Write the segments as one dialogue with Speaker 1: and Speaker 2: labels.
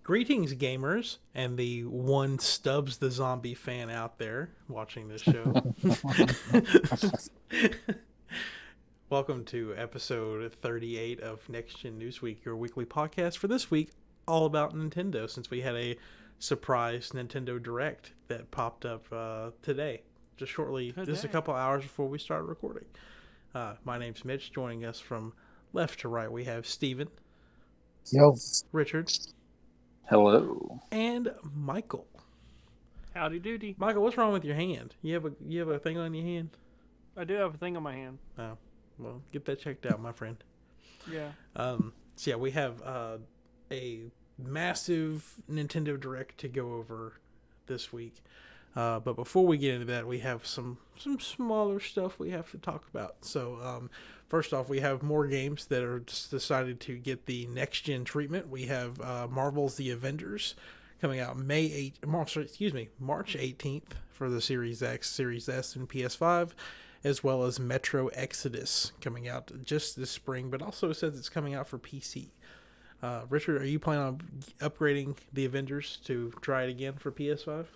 Speaker 1: Greetings, gamers, and the one Stubbs the Zombie fan out there watching this show. Welcome to episode 38 of Next Gen Newsweek, your weekly podcast for this week, all about Nintendo, since we had a surprise Nintendo Direct that popped up today, just a couple hours before we started recording. My name's Mitch. Joining us from left to right, we have Steven.
Speaker 2: Yo.
Speaker 1: Richard.
Speaker 3: Hello.
Speaker 1: And Michael.
Speaker 4: Howdy doody.
Speaker 1: Michael, what's wrong with your hand? You have a thing on your hand?
Speaker 4: I do have a thing on my hand.
Speaker 1: Oh, well, get that checked out, my friend.
Speaker 4: Yeah.
Speaker 1: So yeah, we have a massive Nintendo Direct to go over this week. But before we get into that, we have some smaller stuff we have to talk about. So first off, we have more games that are just decided to get the next gen treatment. We have Marvel's The Avengers coming out March 18th for the Series X, Series S, and PS5, as well as Metro Exodus coming out just this spring, but also says it's coming out for PC. Richard, are you planning on upgrading The Avengers to try it again for PS5?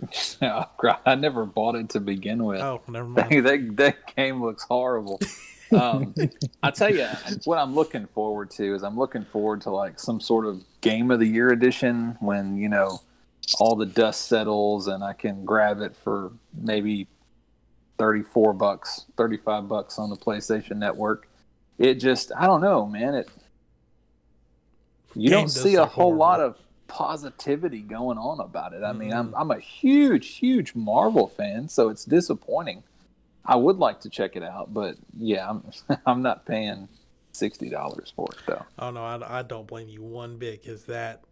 Speaker 3: I never bought it to begin with.
Speaker 1: Oh, never mind.
Speaker 3: That game looks horrible. I tell you, what I'm looking forward to is like some sort of Game of the Year edition when, all the dust settles and I can grab it for maybe $34, $35 on the PlayStation Network. It just, I don't know, man. You don't see a whole lot of positivity going on about it. I mean, I'm a huge Marvel fan, so it's disappointing. I would like to check it out, but yeah, I'm not paying $60 for it though.
Speaker 1: Oh no, I don't blame you one bit, because that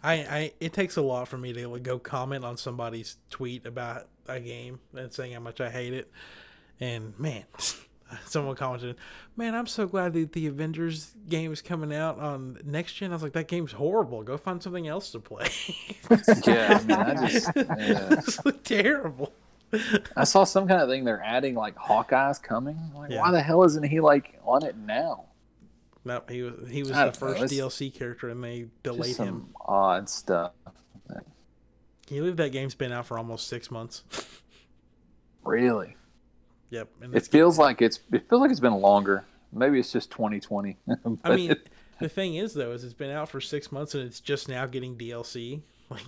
Speaker 1: it takes a lot for me to go comment on somebody's tweet about a game and saying how much I hate it, and man. Someone commented, "Man, I'm so glad that the Avengers game is coming out on next gen." I was like, "That game's horrible. Go find something else to play."
Speaker 3: Yeah, I mean,
Speaker 1: It's terrible.
Speaker 3: I saw some kind of thing they're adding, like Hawkeye's coming. Like, why the hell isn't he like on it now?
Speaker 1: No, he was the first DLC character, and they delayed him.
Speaker 3: Some odd stuff.
Speaker 1: Can you believe that game's been out for almost 6 months?
Speaker 3: Really?
Speaker 1: Yep. And
Speaker 3: it feels like it's been longer. Maybe it's just 2020.
Speaker 1: I mean, the thing is though, is it's been out for 6 months and it's just now getting DLC. Like,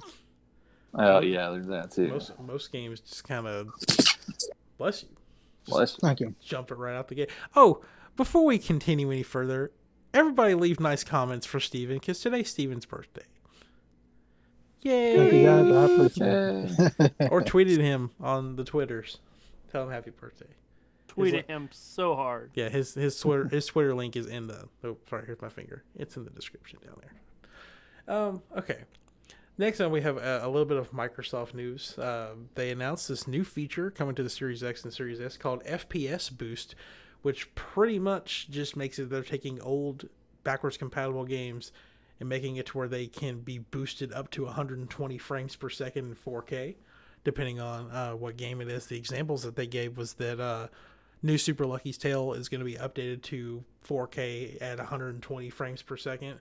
Speaker 3: oh yeah, there's that too.
Speaker 1: Most games just kind of bless you.
Speaker 2: Thank you.
Speaker 1: Jump it right out the gate. Oh, before we continue any further, everybody leave nice comments for Steven, because today's Steven's birthday. Yay!
Speaker 2: Thank you guys. I appreciate it.
Speaker 1: Or tweeted him on the Twitters. Tell him happy birthday.
Speaker 4: Tweeted him so hard.
Speaker 1: Yeah, his Twitter link is in the. Oh, sorry. Here's my finger. It's in the description down there. Okay. Next up, we have a little bit of Microsoft news. They announced this new feature coming to the Series X and Series S called FPS Boost, which pretty much just makes it they're taking old backwards compatible games and making it to where they can be boosted up to 120 frames per second in 4K. Depending on what game it is. The examples that they gave was that new Super Lucky's Tale is going to be updated to 4K at 120 frames per second,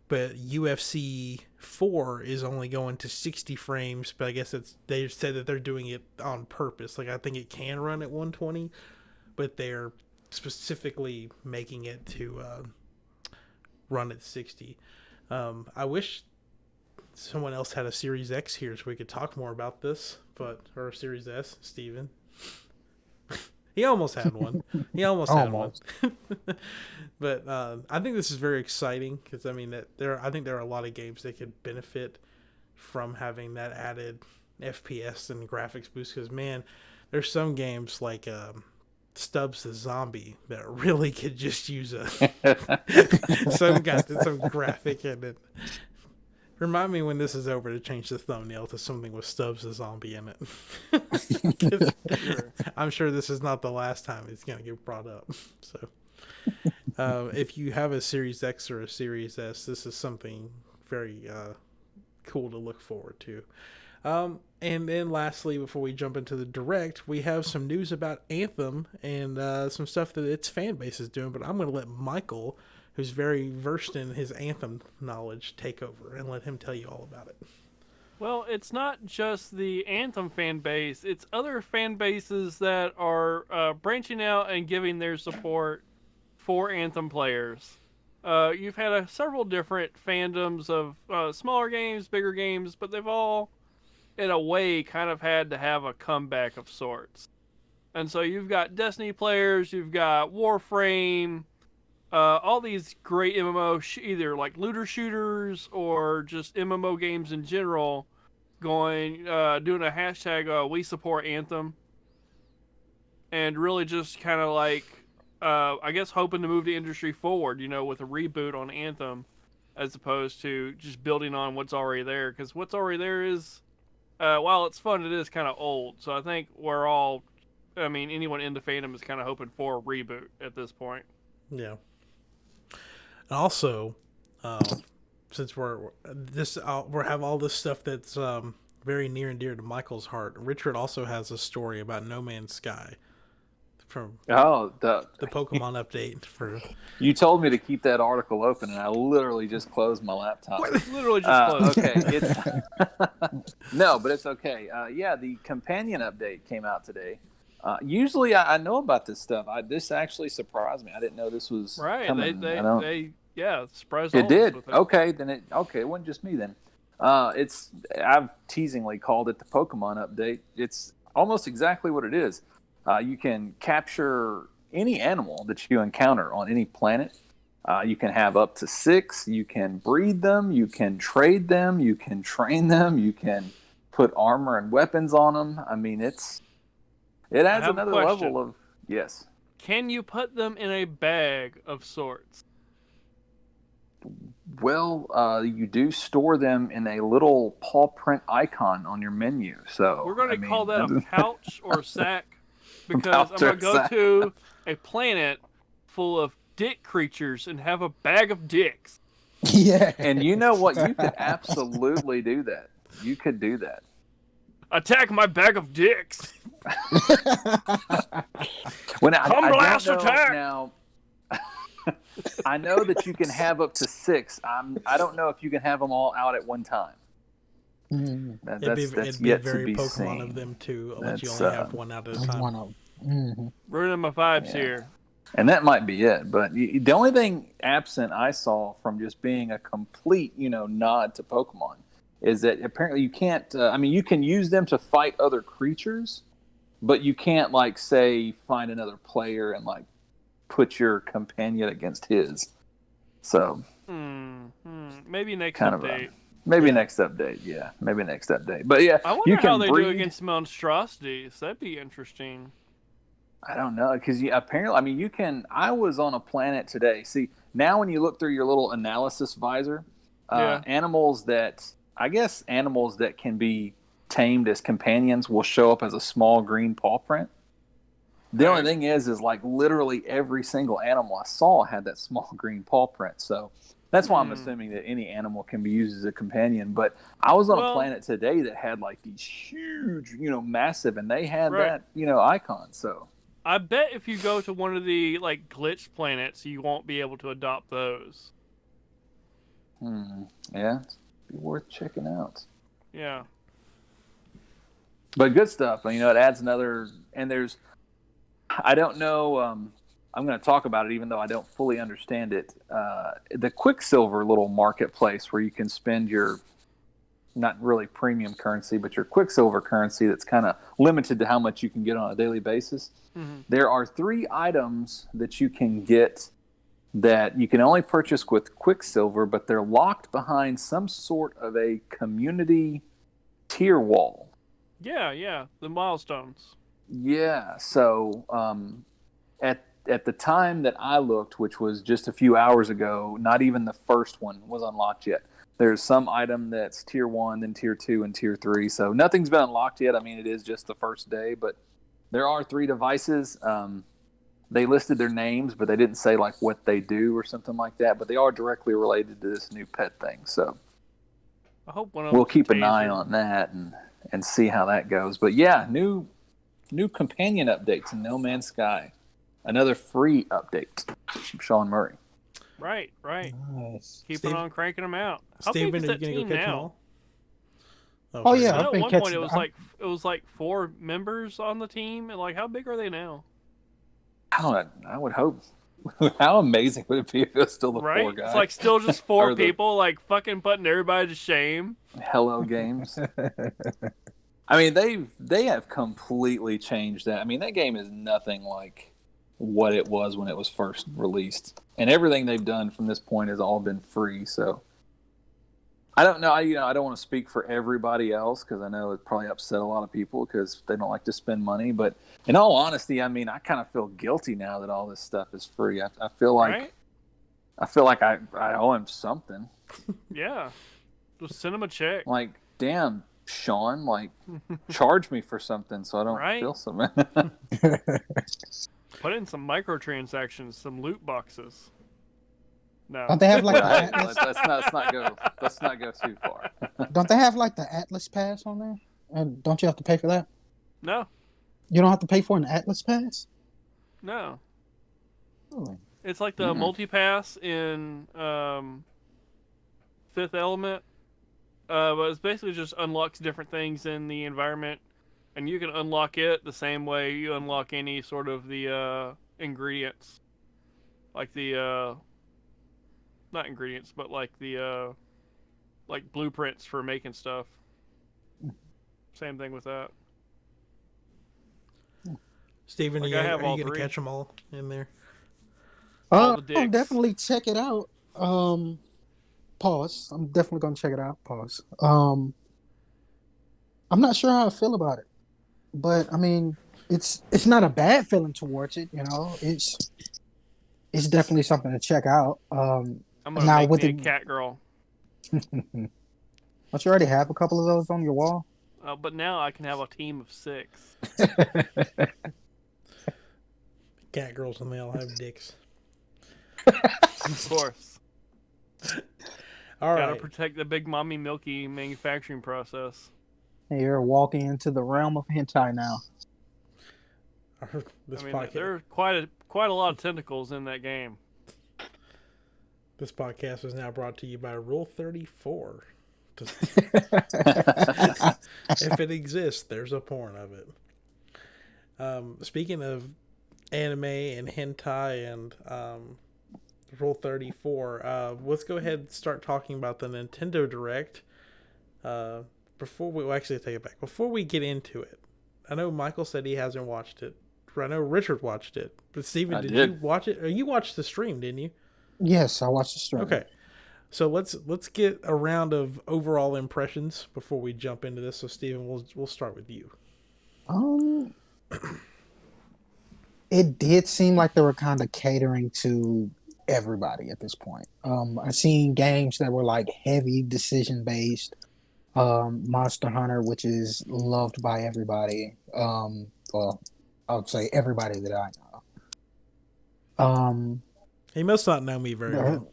Speaker 1: but UFC 4 is only going to 60 frames, but I guess they said that they're doing it on purpose. Like, I think it can run at 120, but they're specifically making it to run at 60. I wish someone else had a Series X here so we could talk more about this, or Series S, Steven. He almost had one. Had one. But I think this is very exciting, because I mean I think there are a lot of games that could benefit from having that added FPS and graphics boost, because man, there's some games like Stubbs the Zombie that really could just use some graphic in it. Remind me when this is over to change the thumbnail to something with Stubbs the Zombie in it. I'm sure this is not the last time it's going to get brought up. So, if you have a Series X or a Series S, this is something very cool to look forward to. And then lastly, before we jump into the Direct, we have some news about Anthem and some stuff that its fan base is doing. But I'm going to let Michael, who's very versed in his Anthem knowledge take over and let him tell you all about it.
Speaker 4: Well, it's not just the Anthem fan base; it's other fan bases that are branching out and giving their support for Anthem players. You've had several different fandoms of smaller games, bigger games, but they've all, in a way, kind of had to have a comeback of sorts. And so you've got Destiny players, you've got Warframe, all these great MMO, either like looter shooters or just MMO games in general, doing a hashtag we support Anthem, and really just kind of like, I guess, hoping to move the industry forward, with a reboot on Anthem, as opposed to just building on what's already there. Because what's already there is, while it's fun, it is kind of old. So I think anyone into fandom is kind of hoping for a reboot at this point.
Speaker 1: Yeah. And also, since we have all this stuff that's very near and dear to Michael's heart, Richard also has a story about No Man's Sky from the Pokemon update.
Speaker 3: You told me to keep that article open, and I literally just closed my laptop.
Speaker 4: Literally just closed.
Speaker 3: Okay, no, but it's okay. The companion update came out today. Usually, I know about this stuff. This actually surprised me. I didn't know this was coming.
Speaker 4: They surprised.
Speaker 3: It did. Okay, it wasn't just me then. I've teasingly called it the Pokemon update. It's almost exactly what it is. You can capture any animal that you encounter on any planet. You can have up to 6. You can breed them. You can trade them. You can train them. You can put armor and weapons on them. I mean, it adds another level of... Yes.
Speaker 4: Can you put them in a bag of sorts?
Speaker 3: Well, you do store them in a little paw print icon on your menu. So
Speaker 4: we're going to call that a pouch or sack, because I'm going to go to a planet full of dick creatures and have a bag of dicks.
Speaker 2: Yeah.
Speaker 3: And you know what? You could absolutely do that. You could do that.
Speaker 4: Attack my bag of dicks.
Speaker 3: Come
Speaker 4: blast attack.
Speaker 3: Now, I know that you can have up to 6. I don't know if you can have them all out at one time.
Speaker 1: It'd be very Pokemon of them to let you only have one out at a time.
Speaker 4: Ruining my vibes here.
Speaker 3: And that might be it. But the only thing absent I saw from just being a complete, nod to Pokemon is that apparently you can't. You can use them to fight other creatures, but you can't, say, find another player and put your companion against his. So
Speaker 4: maybe next update.
Speaker 3: Next update. Yeah, maybe next update. But yeah,
Speaker 4: I wonder how they do against monstrosities. That'd be interesting.
Speaker 3: I don't know, because apparently, you can. I was on a planet today. See, now when you look through your little analysis visor, animals that can be tamed as companions will show up as a small green paw print. The only thing is literally every single animal I saw had that small green paw print. So that's why I'm assuming that any animal can be used as a companion. But I was on a planet today that had these huge, massive, and they had that, icon. So
Speaker 4: I bet if you go to one of the glitch planets, you won't be able to adopt those.
Speaker 3: Yeah, it'd be worth checking out.
Speaker 4: Yeah.
Speaker 3: But good stuff. It adds another, and there's, I don't know, I'm going to talk about it even though I don't fully understand it. The Quicksilver little marketplace where you can spend your, not really premium currency, but your Quicksilver currency that's kind of limited to how much you can get on a daily basis. Mm-hmm. There are 3 items that you can get that you can only purchase with Quicksilver, but they're locked behind some sort of a community tier wall.
Speaker 4: Yeah, the milestones.
Speaker 3: Yeah, so at the time that I looked, which was just a few hours ago, not even the first one was unlocked yet. There's some item that's tier 1, then tier 2, and tier 3. So nothing's been unlocked yet. It is just the first day, but there are 3 devices. They listed their names, but they didn't say what they do or something like that. But they are directly related to this new pet thing. So
Speaker 4: I hope
Speaker 3: we'll keep an eye on that and see how that goes. But yeah, new companion updates in No Man's Sky. Another free update from Sean Murray.
Speaker 4: Right.
Speaker 2: Nice.
Speaker 4: Keeping on cranking them out. How
Speaker 1: Steven,
Speaker 4: big is
Speaker 1: are you
Speaker 4: that
Speaker 1: gonna go
Speaker 4: team
Speaker 1: catch them
Speaker 4: now?
Speaker 1: all?
Speaker 2: Oh, yeah.
Speaker 4: I
Speaker 2: I've
Speaker 4: know at
Speaker 2: been
Speaker 4: one point
Speaker 2: catching.
Speaker 4: it was like 4 members on the team, and like how big are they now?
Speaker 3: I would hope. How amazing would it be if it was still the
Speaker 4: Right?
Speaker 3: 4 guys?
Speaker 4: It's like still just 4
Speaker 3: Or the
Speaker 4: people, like fucking putting everybody to shame.
Speaker 3: Hello Games. I mean, they have completely changed that. I mean, that game is nothing like what it was when it was first released, and everything they've done from this point has all been free. So I don't know. I don't want to speak for everybody else because I know it probably upset a lot of people because they don't like to spend money. But in all honesty, I mean, I kind of feel guilty now that all this stuff is free. I feel like
Speaker 4: Right?
Speaker 3: I owe him something.
Speaker 4: Yeah. Just send them a check.
Speaker 3: Like, damn, Sean, like, charge me for something so I don't
Speaker 4: Right?
Speaker 3: feel so bad.
Speaker 4: Put in some microtransactions, some loot boxes. No.
Speaker 2: Don't they have like
Speaker 3: Right?
Speaker 2: the Atlas?
Speaker 3: Let's not go too far.
Speaker 2: Don't they have like the Atlas Pass on there? And don't you have to pay for that?
Speaker 4: No.
Speaker 2: You don't have to pay for an Atlas Pass?
Speaker 4: No.
Speaker 2: Really?
Speaker 4: It's like the multipass in Fifth Element. But it's basically just unlocks different things in the environment, and you can unlock it the same way you unlock any sort of the ingredients, like the not ingredients, but like the like blueprints for making stuff. Same thing with that.
Speaker 1: Steven,
Speaker 4: Like,
Speaker 1: are
Speaker 4: I have
Speaker 1: you
Speaker 4: all
Speaker 1: gonna
Speaker 4: 3.
Speaker 1: catch them all in there?
Speaker 4: All the
Speaker 2: I'll
Speaker 4: dicks.
Speaker 2: definitely check it out. Pause. I'm definitely gonna check it out. Pause. I'm not sure how I feel about it, but I mean, it's not a bad feeling towards it. You know, it's definitely something to check out.
Speaker 4: I'm gonna
Speaker 2: now
Speaker 4: make
Speaker 2: with
Speaker 4: me a
Speaker 2: the-
Speaker 4: cat girl.
Speaker 2: Don't you already have a couple of those on your wall?
Speaker 4: But now I can have a team of 6.
Speaker 1: Cat girls and they all have dicks.
Speaker 4: Of course.
Speaker 1: All
Speaker 4: Gotta
Speaker 1: right.
Speaker 4: protect the big mommy milky manufacturing process.
Speaker 2: You're walking into the realm of hentai now.
Speaker 1: This
Speaker 4: I mean,
Speaker 1: podcast.
Speaker 4: there are quite a lot of tentacles in that game.
Speaker 1: This podcast is now brought to you by Rule 34. If it exists, there's a porn of it. Speaking of anime and hentai and Rule 34, let's go ahead and start talking about the Nintendo Direct. Before we actually take it back, before we get into it, I know Michael said he hasn't watched it. I know Richard watched it, but Steven, did you watch it? Or you watched the stream, didn't you?
Speaker 2: Yes, I watched the stream.
Speaker 1: Okay, so let's get a round of overall impressions before we jump into this. So Steven, we'll start with you.
Speaker 2: It did seem like they were kind of catering to everybody at this point. I've seen games that were like heavy decision based. Monster Hunter, which is loved by everybody. Well, I would say everybody that I know.
Speaker 1: He must not know me very well.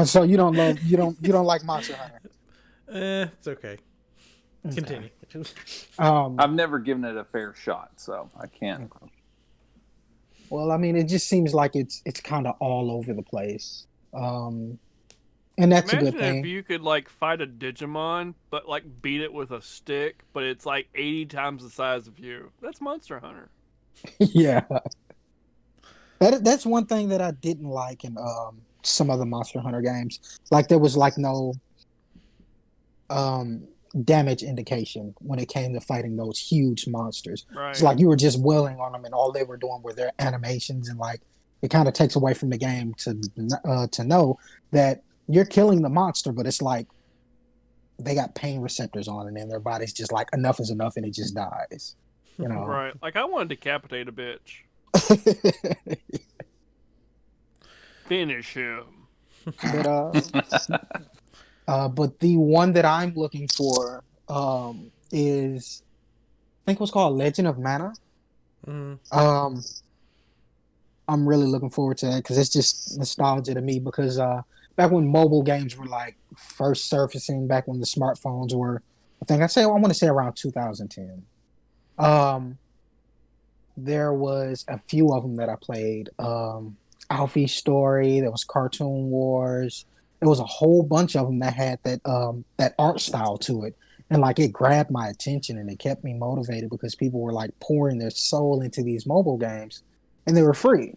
Speaker 2: So you don't like Monster Hunter?
Speaker 1: It's okay. Continue.
Speaker 3: I've never given it a fair shot, so I can't.
Speaker 2: Well, I mean, it just seems like it's kind of all over the place. And that's a good
Speaker 4: Imagine
Speaker 2: thing.
Speaker 4: if you could like fight a Digimon, but like beat it with a stick, but it's like 80 times the size of you. That's Monster Hunter.
Speaker 2: Yeah. That's one thing that I didn't like in some of the Monster Hunter games. Like there was like no damage indication when it came to fighting those huge monsters.
Speaker 4: Right.
Speaker 2: It's like you were just wailing on them, and all they were doing were their animations, and like it kind of takes away from the game to know that you're killing the monster, but it's like they got pain receptors on it, and their body's just like enough is enough, and it just dies. You know.
Speaker 4: Right. Like I want to decapitate a bitch. Finish him.
Speaker 2: But the one that I'm looking for is, I think it was called Legend of Mana.
Speaker 1: Mm-hmm.
Speaker 2: I'm really looking forward to that because it's just nostalgia to me because back when mobile games were like first surfacing, back when the smartphones were, I want to say around 2010. There was a few of them that I played. Alfie's Story. There was Cartoon Wars. There was a whole bunch of them that had that art style to it, and like it grabbed my attention and it kept me motivated because people were like pouring their soul into these mobile games, and they were free.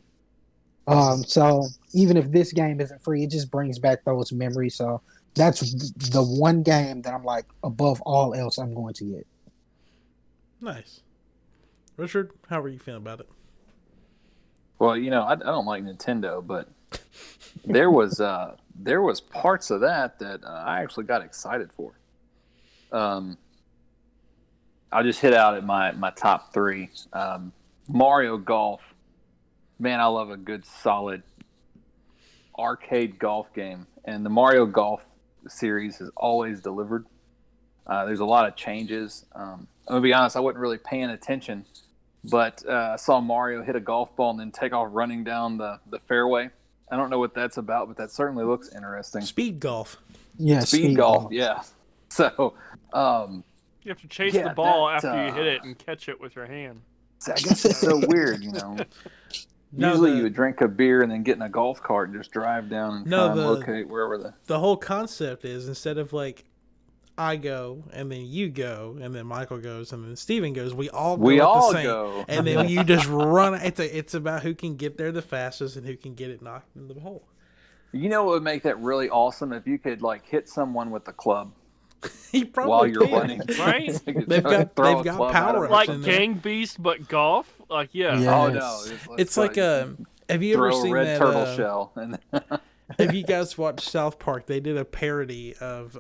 Speaker 2: So even if this game isn't free, it just brings back those memories. So that's the one game that I'm like, above all else, I'm going to get.
Speaker 1: Nice. Richard, how are you feeling about it?
Speaker 3: Well, I don't like Nintendo, but there was parts of that I actually got excited for. I'll just hit out at my top three. Mario Golf. Man, I love a good, solid arcade golf game. And the Mario Golf series has always delivered. There's a lot of changes. I'm going to be honest, I wasn't really paying attention. But I saw Mario hit a golf ball and then take off running down the fairway. I don't know what that's about, but that certainly looks interesting.
Speaker 1: Speed golf.
Speaker 2: Yeah,
Speaker 3: Speed golf, yeah. So,
Speaker 4: you have to chase the ball after you hit it and catch it with your hand.
Speaker 3: I guess it's so weird, Usually you would drink a beer and then get in a golf cart and just drive down and try and locate wherever
Speaker 1: the whole concept is, instead of like I go and then you go and then Michael goes and then Steven goes, we all go and then you just run. It's about who can get there the fastest and who can get it knocked in the hole.
Speaker 3: You know what would make that really awesome? If you could like hit someone with the club
Speaker 1: while
Speaker 3: you're running,
Speaker 4: right?
Speaker 1: They've got power
Speaker 4: like Gang Beast, but golf. Like
Speaker 3: Yes.
Speaker 2: Oh
Speaker 3: no,
Speaker 1: it's like have you ever seen
Speaker 3: red
Speaker 1: that
Speaker 3: turtle shell? And
Speaker 1: have you guys watched South Park? They did a parody of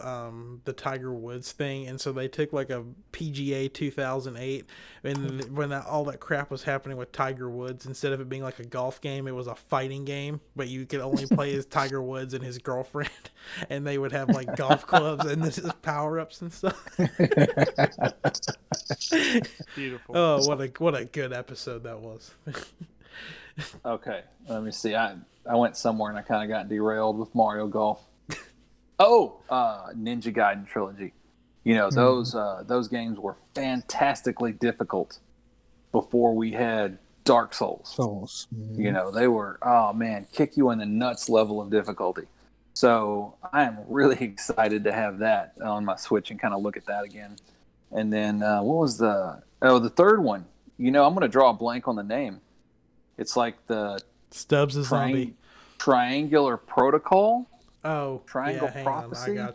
Speaker 1: the Tiger Woods thing, and so they took like a PGA 2008, and when all that crap was happening with Tiger Woods, instead of it being like a golf game, it was a fighting game, but you could only play as Tiger Woods and his girlfriend, and they would have like golf clubs and this is power-ups and stuff.
Speaker 4: Beautiful.
Speaker 1: Oh, what a good episode that was.
Speaker 3: Okay, let me see. I went somewhere and I kind of got derailed with Mario Golf. Ninja Gaiden trilogy. Those games were fantastically difficult before we had Dark Souls.
Speaker 2: Mm-hmm.
Speaker 3: They were, kick you in the nuts level of difficulty. So I am really excited to have that on my Switch and kind of look at that again. And then what was the third one? I'm going to draw a blank on the name. It's like the
Speaker 1: Stubbs is zombie.
Speaker 3: Triangular Protocol.
Speaker 1: Oh,
Speaker 3: Triangle
Speaker 1: hang
Speaker 3: Prophecy.
Speaker 1: On.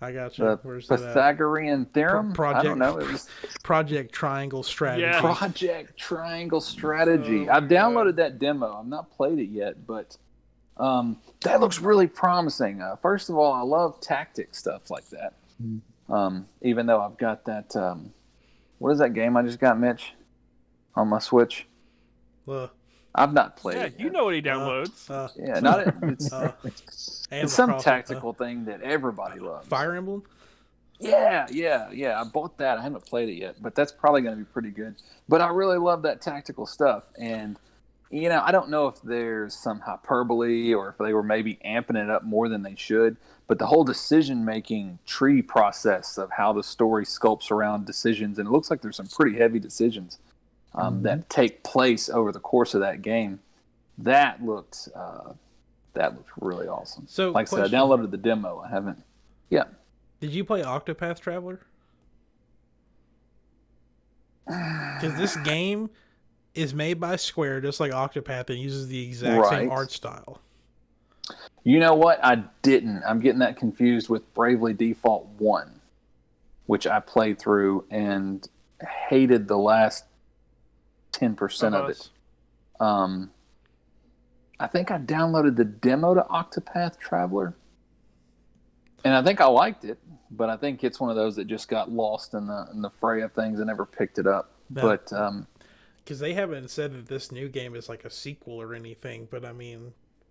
Speaker 1: I got you.
Speaker 3: Where's Pythagorean Theorem.
Speaker 1: Project,
Speaker 3: I don't know. It was
Speaker 1: Project Triangle Strategy.
Speaker 4: Yeah.
Speaker 3: Project Triangle Strategy. I've downloaded that demo. I've not played it yet, but that looks really promising. First of all, I love tactic stuff like that. Even though I've got that. What is that game I just got, Mitch, on my Switch? I've not played it.
Speaker 4: You know what he downloads.
Speaker 3: It's some tactical thing that everybody loves.
Speaker 1: Fire Emblem?
Speaker 3: Yeah. I bought that. I haven't played it yet, but that's probably going to be pretty good. But I really love that tactical stuff. And, I don't know if there's some hyperbole or if they were maybe amping it up more than they should. But the whole decision-making tree process of how the story sculpts around decisions, and it looks like there's some pretty heavy decisions that take place over the course of that game. That looked really awesome. So, like I said, I downloaded the demo. I haven't. Yeah.
Speaker 1: Did you play Octopath Traveler? Because this game is made by Square, just like Octopath, and uses the exact same art style.
Speaker 3: You know what? I didn't. I'm getting that confused with Bravely Default 1, which I played through and hated the last 10% of it. I think I downloaded the demo to Octopath Traveler, and I think I liked it, but I think it's one of those that just got lost in the fray of things and never picked it up. But
Speaker 1: because they haven't said that this new game is like a sequel or anything, but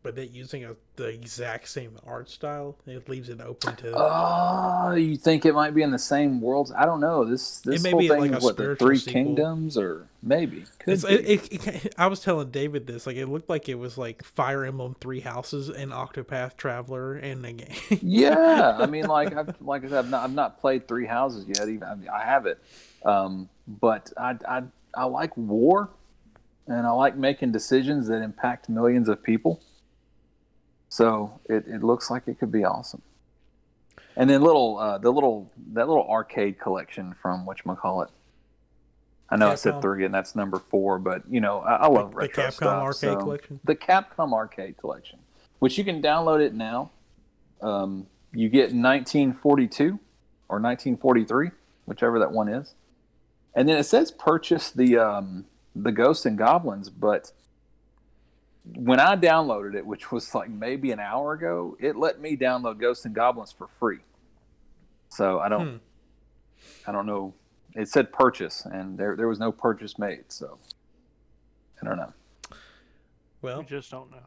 Speaker 1: but it using the exact same art style, it leaves it open to.
Speaker 3: Oh, you think it might be in the same worlds? I don't know. This whole thing like is what, the Three Kingdoms, or maybe could be.
Speaker 1: I was telling David this, like it looked like it was like Fire Emblem Three Houses and Octopath Traveler and the game.
Speaker 3: Yeah, I mean, like I said, I've not played Three Houses yet. Even I have it, but I like war. and I like making decisions that impact millions of people. So it looks like it could be awesome. And then that little arcade collection from whatchamacallit. I know
Speaker 1: Capcom.
Speaker 3: I said 3 and that's number 4, but I love retro
Speaker 1: the Capcom
Speaker 3: stuff.
Speaker 1: arcade collection.
Speaker 3: The Capcom arcade collection, which you can download it now. You get 1942 or 1943, whichever that one is, and then it says purchase the Ghosts and Goblins. But when I downloaded it, which was like maybe an hour ago, it let me download Ghosts and Goblins for free. So I don't know. It said purchase, and there was no purchase made. So I don't know.
Speaker 1: Well,
Speaker 4: We just don't know.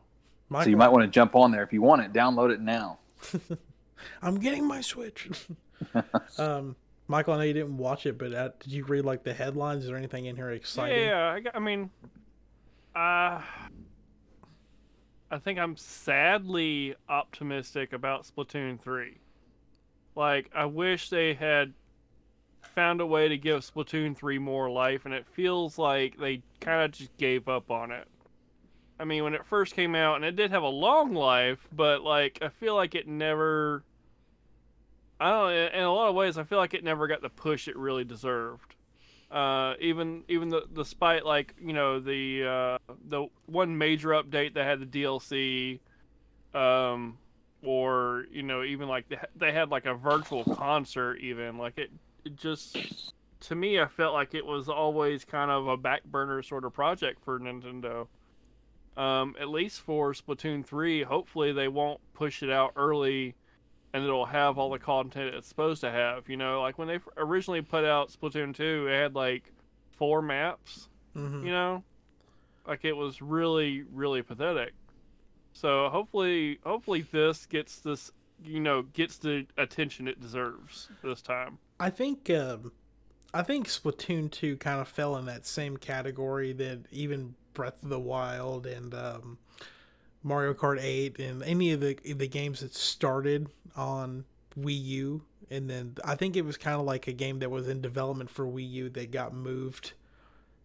Speaker 1: Michael,
Speaker 3: So you might want to jump on there if you want it. Download it now.
Speaker 1: I'm getting my Switch. Michael, I know you didn't watch it, but did you read like the headlines? Is there anything in here exciting?
Speaker 4: Yeah, I think I'm sadly optimistic about Splatoon 3. Like, I wish they had found a way to give Splatoon 3 more life, and it feels like they kind of just gave up on it. I mean, when it first came out, and it did have a long life, but, like, I feel like it never... I don't know, in a lot of ways, I feel like it never got the push it really deserved. Even despite, like, the one major update that had the DLC, or, even, like, they had, like, a virtual concert, even. Like, it just... To me, I felt like it was always kind of a back burner sort of project for Nintendo. At least for Splatoon 3, hopefully they won't push it out early and it'll have all the content it's supposed to have. Like when they originally put out Splatoon 2, it had like 4 maps, Like it was really, really pathetic. So hopefully this gets gets the attention it deserves this time.
Speaker 1: I think Splatoon 2 kind of fell in that same category that even Breath of the Wild and Mario Kart 8 and any of the games that started on Wii U, and then I think it was kind of like a game that was in development for Wii U that got moved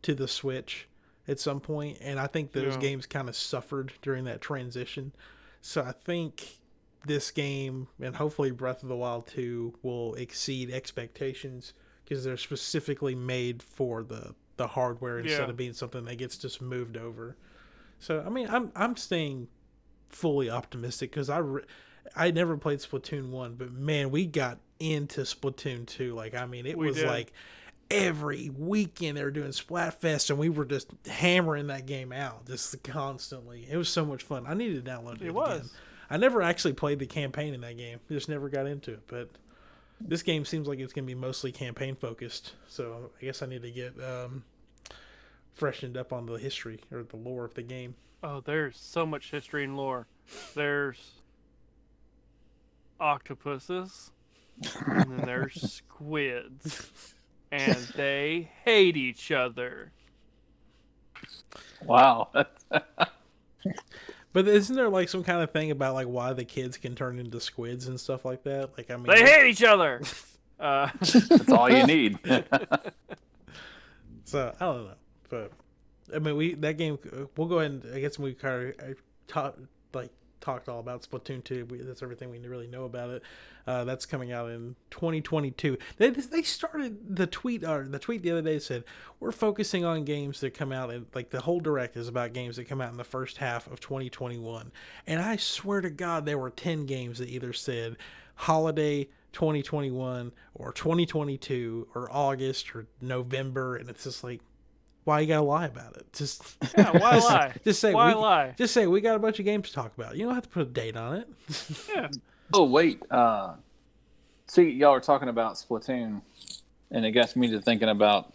Speaker 1: to the Switch at some point, and I think those games kind of suffered during that transition. So I think this game, and hopefully Breath of the Wild 2, will exceed expectations because they're specifically made for the hardware instead of being something that gets just moved over. So I mean, I'm staying fully optimistic because I never played Splatoon 1, but man, we got into Splatoon 2. Like, I mean, it was like every weekend they were doing Splatfest, and we were just hammering that game out just constantly. It was so much fun. I need to download it again. I never actually played the campaign in that game. Just never got into it, but this game seems like it's going to be mostly campaign focused, so I guess I need to get freshened up on the history or the lore of the game.
Speaker 4: Oh, there's so much history and lore. There's octopuses, and then there's squids, and they hate each other.
Speaker 3: Wow.
Speaker 1: But isn't there like some kind of thing about like why the kids can turn into squids and stuff like that? Like, I mean,
Speaker 4: they hate each other.
Speaker 3: That's all you need.
Speaker 1: So I don't know, but I mean, that game. We'll go ahead and I guess we kind of talked all about Splatoon 2. That's everything we really know about it. That's coming out in 2022. They started the tweet the other day said we're focusing on games that come out, and like the whole direct is about games that come out in the first half of 2021. And I swear to God, there were 10 games that either said holiday 2021 or 2022 or August or November, and it's just like, why you gotta lie about it?
Speaker 4: Why lie?
Speaker 1: Just say
Speaker 4: why lie?
Speaker 1: Just say we got a bunch of games to talk about. You don't have to put a date on it.
Speaker 4: Yeah.
Speaker 3: Oh wait, see, y'all are talking about Splatoon, and it got me to thinking about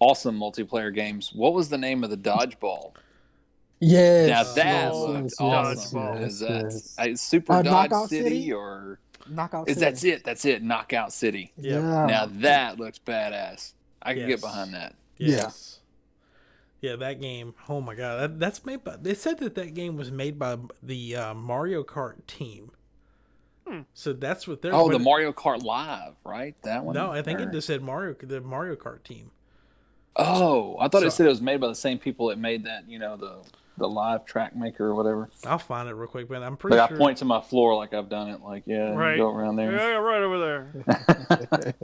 Speaker 3: awesome multiplayer games. What was the name of the dodgeball?
Speaker 2: Yes.
Speaker 3: Now that looked
Speaker 2: yes,
Speaker 3: awesome.
Speaker 4: Dodgeball.
Speaker 3: Is
Speaker 2: yes.
Speaker 3: that Super Dodge
Speaker 2: Knockout
Speaker 3: City,
Speaker 2: City?
Speaker 3: or
Speaker 2: Knockout
Speaker 3: is
Speaker 2: City.
Speaker 3: that's it? Knockout City.
Speaker 1: Yeah.
Speaker 3: Now that looks badass. I can get
Speaker 1: Yes.
Speaker 3: behind that.
Speaker 1: Yes. Yeah, that game. Oh my God, that's made by. They said that game was made by the Mario Kart team. So that's what they're.
Speaker 3: Oh, the Mario Kart Live, right? That one.
Speaker 1: No, I think
Speaker 3: Or-
Speaker 1: it just said the Mario Kart team.
Speaker 3: Oh, I thought
Speaker 1: So-
Speaker 3: it said it was made by the same people that made that, the live track maker or whatever.
Speaker 1: I'll find it real quick, but I'm pretty
Speaker 3: Like
Speaker 1: sure.
Speaker 3: I point to my floor like I've done it. Like, yeah,
Speaker 4: Right.
Speaker 3: go around there.
Speaker 4: Yeah, right over there.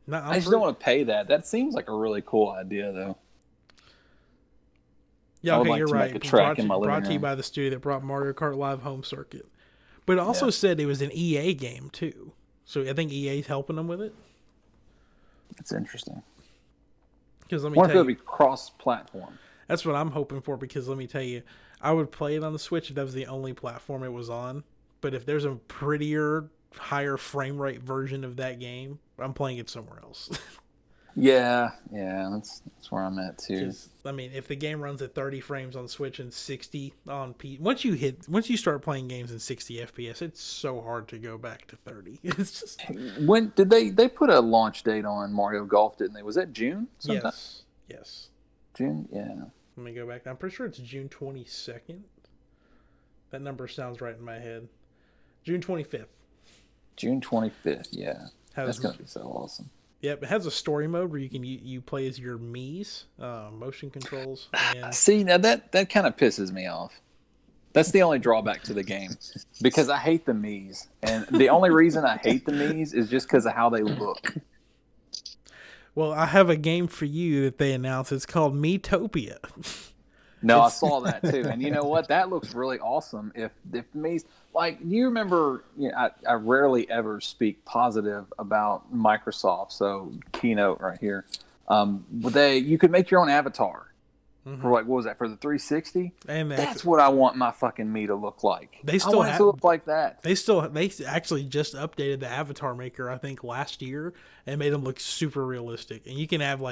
Speaker 1: No,
Speaker 3: I just don't want to pay that. That seems like a really cool idea, though.
Speaker 1: Yeah,
Speaker 3: I would
Speaker 1: okay,
Speaker 3: like
Speaker 1: you're
Speaker 3: to
Speaker 1: right.
Speaker 3: make a track in my living
Speaker 1: brought to you
Speaker 3: room.
Speaker 1: by the studio that brought Mario Kart Live Home Circuit. But it also said it was an EA game, too. So I think EA's helping them with it.
Speaker 3: That's interesting.
Speaker 1: Because let me
Speaker 3: What if
Speaker 1: tell
Speaker 3: it would
Speaker 1: you,
Speaker 3: be cross-platform?
Speaker 1: that's what I'm hoping for. Because let me tell you, I would play it on the Switch if that was the only platform it was on. But if there's a prettier, higher frame rate version of that game, I'm playing it somewhere else.
Speaker 3: Yeah, that's where I'm at too.
Speaker 1: 'Cause, I mean, if the game runs at 30 frames on Switch and 60 on P, once you start playing games in 60 FPS, it's so hard to go back to 30. It's just
Speaker 3: When did they put a launch date on Mario Golf? Didn't they? Was that June? Sometime?
Speaker 1: yes.
Speaker 3: June. Yeah.
Speaker 1: Let me go back. I'm pretty sure it's June 22nd. That number sounds right in my head. June 25th.
Speaker 3: June 25th. Yeah.
Speaker 1: Has
Speaker 3: That's gonna be so awesome.
Speaker 1: Yep, it has a story mode where you play as your Mii's, motion controls, and
Speaker 3: See, now that kind of pisses me off. That's the only drawback to the game because I hate the Mii's, and the only reason I hate the Mii's is just because of how they look.
Speaker 1: well, I have a game for you that they announced. It's called Miitopia.
Speaker 3: No, I saw that too, and you know what? That looks really awesome. If Mii's like, you remember? I rarely ever speak positive about Microsoft. So keynote right here. You could make your own avatar for what was that for the 360?
Speaker 1: And
Speaker 3: That's what I want my fucking Mii to look like.
Speaker 1: They still
Speaker 3: I want it
Speaker 1: have-
Speaker 3: to look like that.
Speaker 1: They actually just updated the avatar maker, I think, last year, and made them look super realistic. And you can have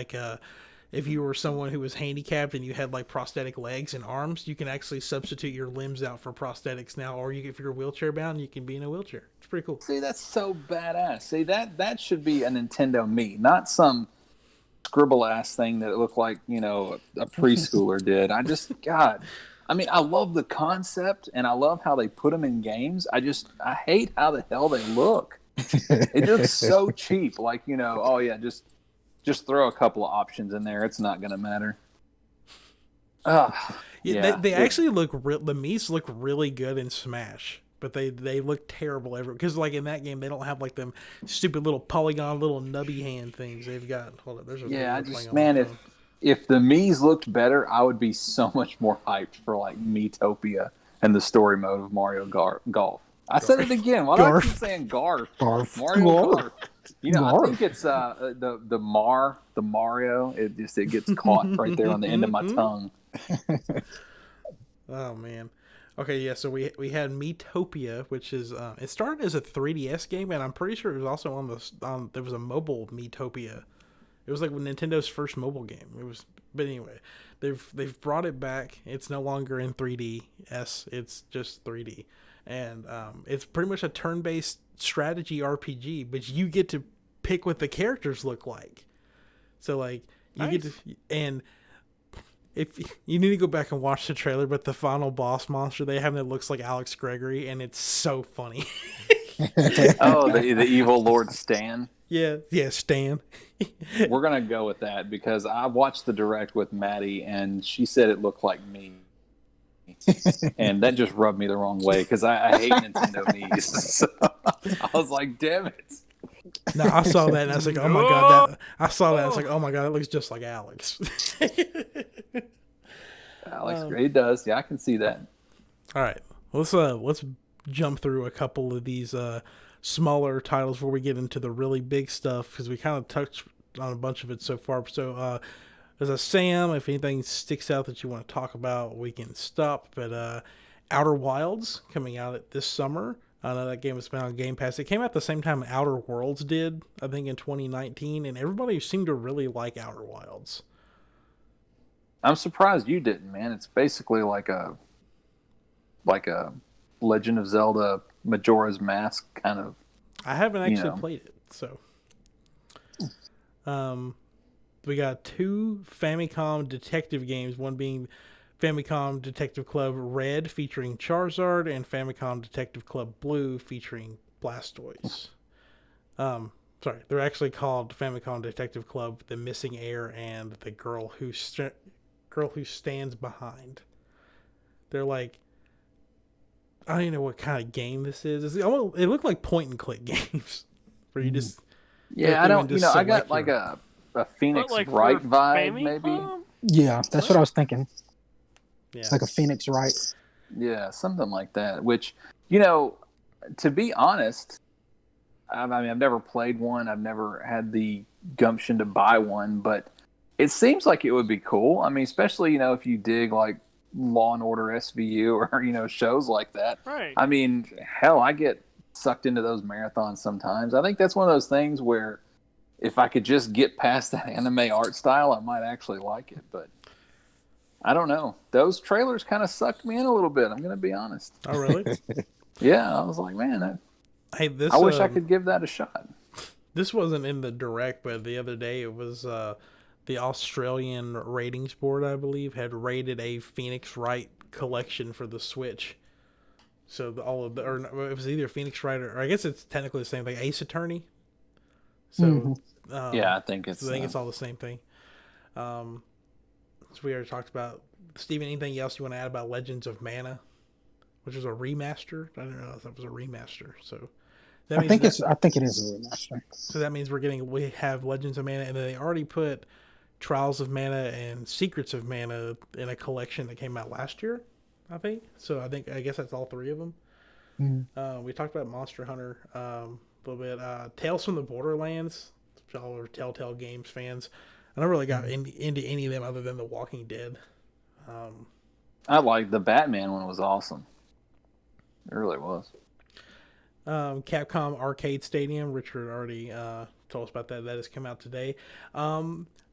Speaker 1: if you were someone who was handicapped and you had like prosthetic legs and arms, you can actually substitute your limbs out for prosthetics now. Or if you're wheelchair bound, you can be in a wheelchair. It's pretty cool.
Speaker 3: See, that's so badass. See, that should be a Nintendo Mii, not some scribble ass thing that looked like, a preschooler did. God, I mean, I love the concept and I love how they put them in games. I hate how the hell they look. It looks so cheap. Like, oh yeah, just throw a couple of options in there. It's not going to matter.
Speaker 1: They actually look the Mii's look really good in Smash, but they look terrible everywhere because like in that game they don't have like them stupid little polygon little nubby hand things they've got. Hold up, there's a video playing on my phone.
Speaker 3: If the Mii's looked better, I would be so much more hyped for like Miitopia and the story mode of Mario Golf. I said it again. Why do I keep saying Garf?
Speaker 2: Garf.
Speaker 3: Mario Garf. I
Speaker 2: Garf.
Speaker 3: think it's the Mario. It gets caught right there on the end of my tongue.
Speaker 1: Oh man. Okay, yeah. So we had Miitopia, which is it started as a 3DS game, and I'm pretty sure it was also there was a mobile Miitopia. It was like Nintendo's first mobile game. But anyway, they've brought it back. It's no longer in 3DS. It's just 3D, and it's pretty much a turn-based strategy RPG, but you get to pick what the characters look like. So like you get to, and if you need to go back and watch the trailer, but the final boss monster they have that looks like Alex Gregory, and it's so funny.
Speaker 3: Oh, the evil Lord Stan.
Speaker 1: Yeah, Stan.
Speaker 3: We're gonna go with that because I watched the direct with Maddie, and she said it looked like me. And that just rubbed me the wrong way because I hate Nintendo Mii's. So I was like, damn it.
Speaker 1: No, I saw that and I was like, oh my god, I saw that. I was like, oh my god, it looks just like Alex.
Speaker 3: Alex, he does. Yeah, I can see that.
Speaker 1: All right, let's jump through a couple of these smaller titles before we get into the really big stuff because we kind of touched on a bunch of it so far. So, as a Sam, if anything sticks out that you want to talk about, we can stop. But Outer Wilds coming out this summer. I know that game has been on Game Pass. It came out the same time Outer Worlds did, I think, in 2019, and everybody seemed to really like Outer Wilds.
Speaker 3: I'm surprised you didn't, man. It's basically like a Legend of Zelda Majora's Mask kind of.
Speaker 1: I haven't actually played it, so. We got two Famicom detective games, one being Famicom Detective Club Red featuring Charizard and Famicom Detective Club Blue featuring Blastoise. Sorry, they're actually called Famicom Detective Club: The Missing Heir and the Girl Who Stands Behind. They're like, I don't even know what kind of game this is. It looked like point and click games where you just
Speaker 3: Yeah, I don't. I got like a Phoenix
Speaker 4: like
Speaker 3: Wright
Speaker 4: for
Speaker 3: vibe,
Speaker 4: Famicom?
Speaker 3: maybe.
Speaker 2: Yeah, that's what I was thinking.
Speaker 1: Yeah.
Speaker 2: Like a Phoenix Wright.
Speaker 3: Yeah, something like that. Which, to be honest, I mean, I've never played one. I've never had the gumption to buy one, but it seems like it would be cool. I mean, especially, if you dig like Law and Order SVU or, shows like that.
Speaker 4: Right.
Speaker 3: I mean, hell, I get sucked into those marathons sometimes. I think that's one of those things where if I could just get past that anime art style, I might actually like it, but I don't know. Those trailers kind of sucked me in a little bit. I'm going to be honest.
Speaker 1: Oh, really?
Speaker 3: Yeah, I was like, man,
Speaker 1: Hey,
Speaker 3: I wish I could give that a shot.
Speaker 1: This wasn't in the direct, but the other day it was the Australian ratings board, I believe, had rated a Phoenix Wright collection for the Switch. So it was either Phoenix Wright or I guess it's technically the same thing, Ace Attorney. So
Speaker 3: Yeah, I think it's
Speaker 1: all the same thing. So we already talked about Steven. Anything else you want to add about Legends of Mana, which is a remaster? I don't know if that was a remaster. So
Speaker 2: I think it is a remaster.
Speaker 1: So that means we have Legends of Mana, and then they already put Trials of Mana and Secrets of Mana in a collection that came out last year, I think. So I guess that's all three of them. We talked about Monster Hunter a little bit. Tales from the Borderlands, which all are Telltale Games fans. I never really got into any of them other than The Walking Dead.
Speaker 3: I like the Batman one. Was awesome. It really was.
Speaker 1: Capcom Arcade Stadium. Richard already told us about that. That has come out today.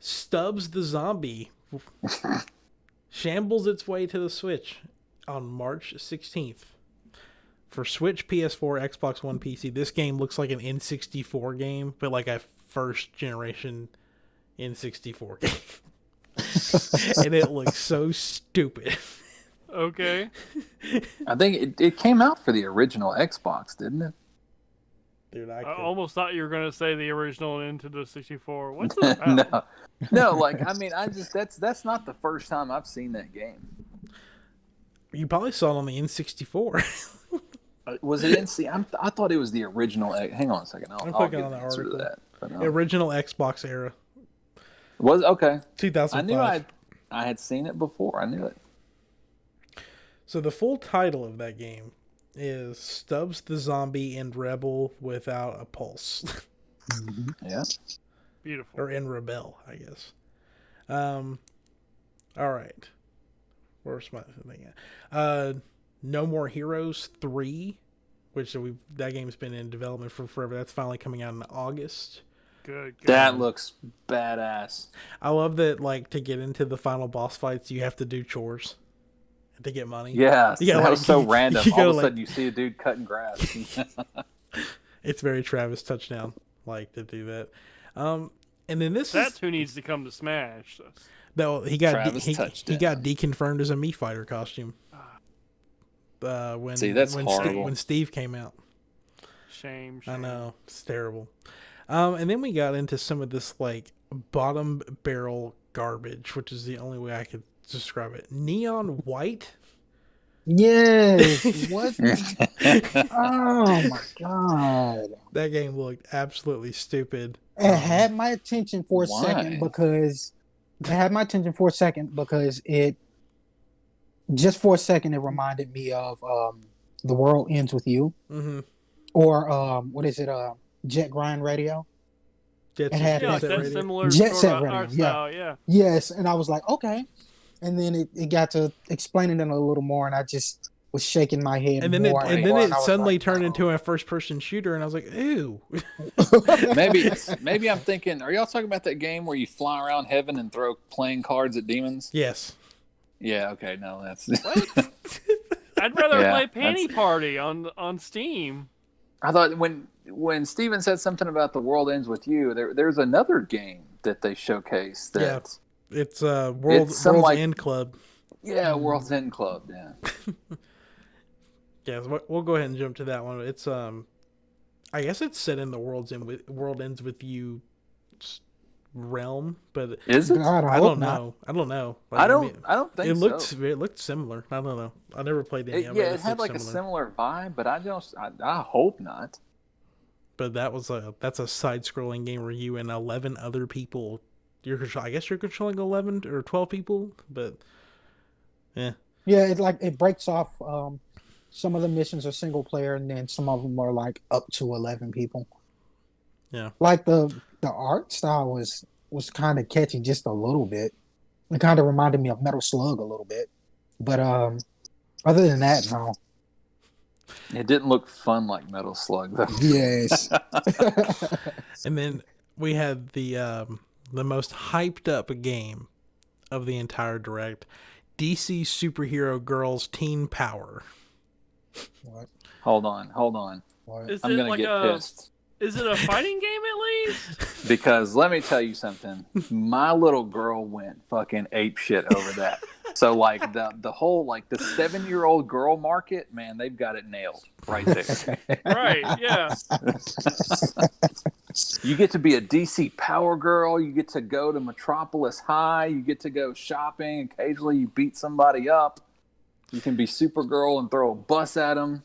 Speaker 1: Stubbs the Zombie shambles its way to the Switch on March 16th. For Switch, PS4, Xbox One, PC, this game looks like an N64 game, but like a first generation N64 game. And it looks so stupid.
Speaker 4: Okay.
Speaker 3: I think it came out for the original Xbox, didn't it?
Speaker 1: Dude,
Speaker 4: I almost thought you were going to say the original Nintendo 64. What's it about?
Speaker 3: No, like, I mean, that's not the first time I've seen that game.
Speaker 1: You probably saw it on the N64.
Speaker 3: Was it NC? I thought it was the original. Hang on a second.
Speaker 1: I'm
Speaker 3: I'll
Speaker 1: clicking
Speaker 3: get
Speaker 1: on the
Speaker 3: an answer to
Speaker 1: article.
Speaker 3: that. But,
Speaker 1: Original Xbox era.
Speaker 3: Was okay.
Speaker 1: 2005.
Speaker 3: I knew I had seen it before. I knew it.
Speaker 1: So the full title of that game is Stubbs the Zombie and Rebel Without a Pulse.
Speaker 3: Yeah.
Speaker 4: Beautiful.
Speaker 1: Or in Rebel, I guess. All right. Where's my thing at? No More Heroes 3, which that game's been in development for forever. That's finally coming out in August.
Speaker 4: Good.
Speaker 3: That looks badass.
Speaker 1: I love that, like, to get into the final boss fights, you have to do chores to get money.
Speaker 3: Yeah, that was so random. All of a sudden,
Speaker 1: like,
Speaker 3: you see a dude cutting grass.
Speaker 1: It's very Travis Touchdown, like, to do that. And then
Speaker 4: that's who needs to come to Smash.
Speaker 1: No, he got
Speaker 3: Touchdown.
Speaker 1: deconfirmed as a Mii Fighter costume.
Speaker 3: That's horrible.
Speaker 1: When Steve came out.
Speaker 4: Shame.
Speaker 1: I know, it's terrible. And then we got into some of this like bottom barrel garbage, which is the only way I could describe it. Neon White.
Speaker 2: Yes. What? Oh my god.
Speaker 1: That game looked absolutely stupid.
Speaker 2: It had my attention for a second because it just for a second it reminded me of The World Ends With You.
Speaker 1: Mm-hmm.
Speaker 2: Or what is it? Jet Grind Radio.
Speaker 1: Jet
Speaker 2: Set Radio. Yeah. Yes, and I was like, okay. And then it got to explaining it a little more, and I just was shaking my head.
Speaker 1: And then it suddenly turned into a first-person shooter, and I was like, ew.
Speaker 3: Maybe I'm thinking, are y'all talking about that game where you fly around heaven and throw playing cards at demons?
Speaker 1: Yes.
Speaker 3: Yeah. Okay. No, that's.
Speaker 4: I'd rather play Panty Party on Steam.
Speaker 3: I thought when Steven said something about The World Ends With You, there's another game that they showcased.
Speaker 1: It's World's End Club.
Speaker 3: Yeah, World's End Club. Yeah.
Speaker 1: Yeah, we'll go ahead and jump to that one. It's I guess it's set in the World Ends with You realm, but
Speaker 3: Is it?
Speaker 2: God,
Speaker 1: I
Speaker 2: hope
Speaker 1: don't
Speaker 2: not.
Speaker 1: know. I don't know. Like,
Speaker 3: I don't think
Speaker 1: it looked similar. I don't know. I never played any of it.
Speaker 3: Yeah, it
Speaker 1: It
Speaker 3: had
Speaker 1: looked
Speaker 3: like a similar vibe, but I hope not.
Speaker 1: But that's a side-scrolling game where you and 11 other people. I guess you're controlling 11 or 12 people, but yeah.
Speaker 2: Yeah, it breaks off. Some of the missions are single player, and then some of them are like up to 11 people.
Speaker 1: Yeah.
Speaker 2: Like the art style was kind of catchy, just a little bit. It kind of reminded me of Metal Slug a little bit, but other than that, no.
Speaker 3: It didn't look fun like Metal Slug though.
Speaker 2: Yes.
Speaker 1: And then we had the most hyped up game of the entire direct, DC Superhero Girls Teen Power.
Speaker 2: What?
Speaker 3: Hold on.
Speaker 2: What?
Speaker 4: Is
Speaker 3: I'm
Speaker 4: it
Speaker 3: gonna
Speaker 4: like
Speaker 3: get pissed.
Speaker 4: Is it a fighting game at least?
Speaker 3: Because let me tell you something. My little girl went fucking ape shit over that. So like the whole like the 7-year-old girl market, man, they've got it nailed right there.
Speaker 4: Right, yeah.
Speaker 3: You get to be a DC Power Girl. You get to go to Metropolis High. You get to go shopping. Occasionally, you beat somebody up. You can be Supergirl and throw a bus at them.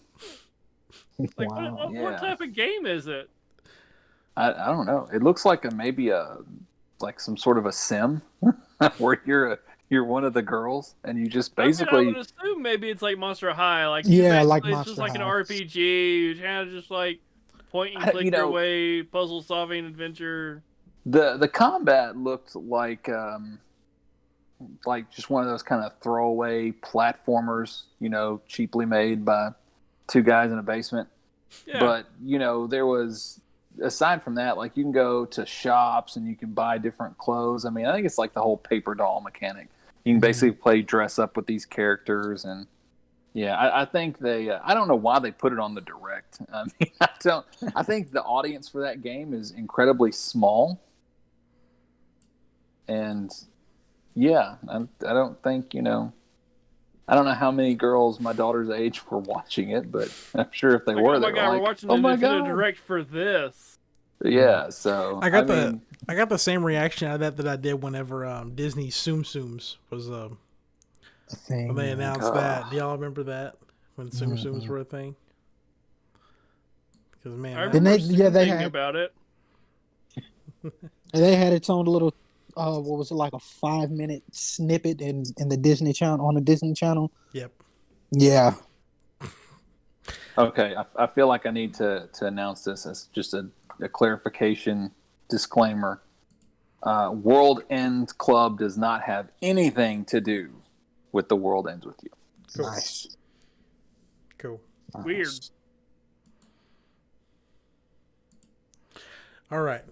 Speaker 4: Like
Speaker 2: Wow.
Speaker 4: what type of game is it?
Speaker 3: I don't know. It looks like maybe like some sort of a sim where you're one of the girls and you just basically.
Speaker 4: I would assume maybe it's like Monster High. Like
Speaker 2: Yeah, like
Speaker 4: it's
Speaker 2: Monster
Speaker 4: just like an
Speaker 2: High.
Speaker 4: RPG. You kind of just like point and click your way, puzzle solving adventure.
Speaker 3: The combat looked like just one of those kind of throwaway platformers, cheaply made by two guys in a basement.
Speaker 4: Yeah.
Speaker 3: But there was, aside from that, like you can go to shops and you can buy different clothes. I mean, I think it's like the whole paper doll mechanic. You can basically play dress up with these characters, and I think I don't know why they put it on the direct. I mean, I think the audience for that game is incredibly small. And I don't think, I don't know how many girls my daughter's age were watching it, but I'm sure if they were,
Speaker 4: oh
Speaker 3: they
Speaker 4: my God,
Speaker 3: were
Speaker 4: we're watching
Speaker 3: oh
Speaker 4: the
Speaker 3: my
Speaker 4: Nintendo
Speaker 3: God.
Speaker 4: Direct for this.
Speaker 3: Yeah, so
Speaker 1: I got the same reaction out of that I did whenever Disney's Tsum Tsums was
Speaker 2: A thing.
Speaker 1: when they announced that. Do y'all remember that when Tsum Tsums were a thing? Because man,
Speaker 4: I
Speaker 1: that-
Speaker 4: remember
Speaker 2: they
Speaker 4: thinking
Speaker 2: had-
Speaker 4: about it.
Speaker 2: And they had its own little what was it, like a 5-minute snippet in the Disney Channel, on the Disney Channel.
Speaker 1: Yep.
Speaker 2: Yeah.
Speaker 3: Okay, I feel like I need to announce this as just a clarification disclaimer. World End Club does not have anything to do with The World Ends With You.
Speaker 1: Cool.
Speaker 2: Nice.
Speaker 1: Cool.
Speaker 4: Weird.
Speaker 1: All right.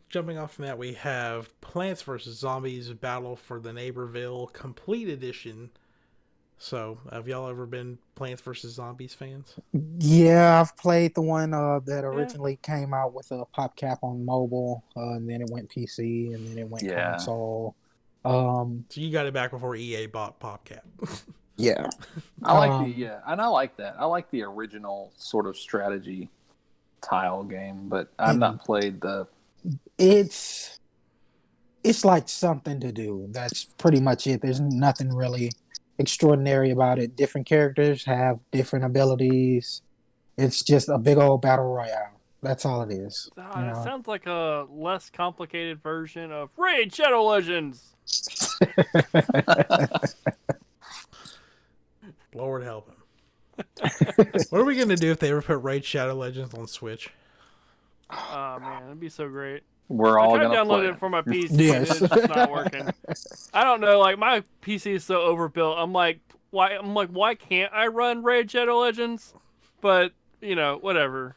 Speaker 1: Jumping off from that, we have Plants vs. Zombies Battle for the Neighborville Complete Edition. So, have y'all ever been Plants vs. Zombies fans?
Speaker 2: Yeah, I've played the one that originally came out with a PopCap on mobile, and then it went PC, and then it went console.
Speaker 1: So you got it back before EA bought PopCap.
Speaker 2: Yeah.
Speaker 3: I like and I like that. I like the original sort of strategy tile game, but I've not played the.
Speaker 2: It's like something to do. That's pretty much it. There's nothing really extraordinary about it. Different characters have different abilities. It's just a big old battle royale. That's all it is.
Speaker 4: It sounds like a less complicated version of Raid Shadow Legends.
Speaker 1: Lord help him. What are we going to do if they ever put Raid Shadow Legends on Switch?
Speaker 4: Oh man, that'd be so great.
Speaker 3: We're all
Speaker 4: I
Speaker 3: gonna
Speaker 4: downloaded
Speaker 3: play
Speaker 4: it for my PC.
Speaker 2: Yes.
Speaker 4: And it's just not working. I don't know. Like my PC is so overbuilt. I'm like, why can't I run Raid Shadow Legends? But whatever.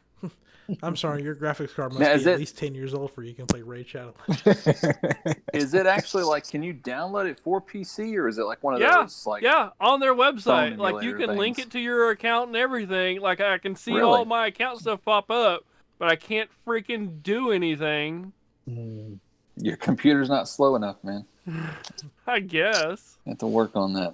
Speaker 1: I'm sorry, your graphics card must
Speaker 3: Now,
Speaker 1: be
Speaker 3: is
Speaker 1: at
Speaker 3: it-
Speaker 1: least 10 years old for you can play Raid Shadow Legends.
Speaker 3: Is it actually like? Can you download it for PC, or is it like one of
Speaker 4: Yeah,
Speaker 3: those like?
Speaker 4: yeah, on their website,
Speaker 3: phone
Speaker 4: like you
Speaker 3: emulator
Speaker 4: can link
Speaker 3: things?
Speaker 4: it to your account and everything. Like I can see
Speaker 3: Really?
Speaker 4: all my account stuff pop up, but I can't freaking do anything.
Speaker 3: Your computer's not slow enough, man.
Speaker 4: I guess.
Speaker 3: You have to work on that.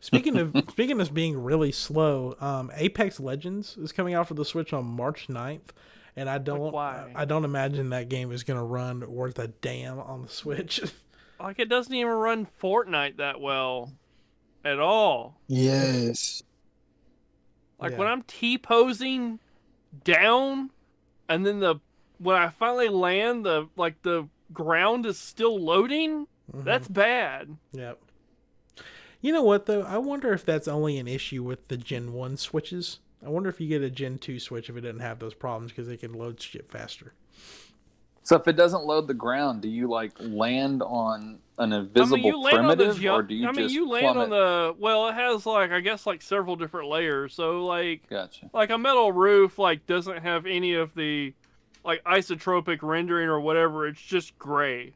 Speaker 1: Speaking of being really slow, Apex Legends is coming out for the Switch on March 9th, and
Speaker 4: why?
Speaker 1: I don't imagine that game is gonna run worth a damn on the Switch.
Speaker 4: Like, it doesn't even run Fortnite that well at all.
Speaker 2: Yes.
Speaker 4: Like,
Speaker 1: Yeah.
Speaker 4: when I'm T-posing down, and then when I finally land, the ground is still loading. That's bad.
Speaker 1: Yep. You know what though? I wonder if that's only an issue with the Gen 1 Switches. I wonder if you get a Gen 2 Switch if it doesn't have those problems because they can load shit faster.
Speaker 3: So if it doesn't load the ground, do you like land on an invisible primitive, or do you just
Speaker 4: you land
Speaker 3: plummet?
Speaker 4: on the. Well, it has I guess several different layers. So
Speaker 3: Gotcha.
Speaker 4: like a metal roof doesn't have any of the isotropic rendering or whatever. It's just gray.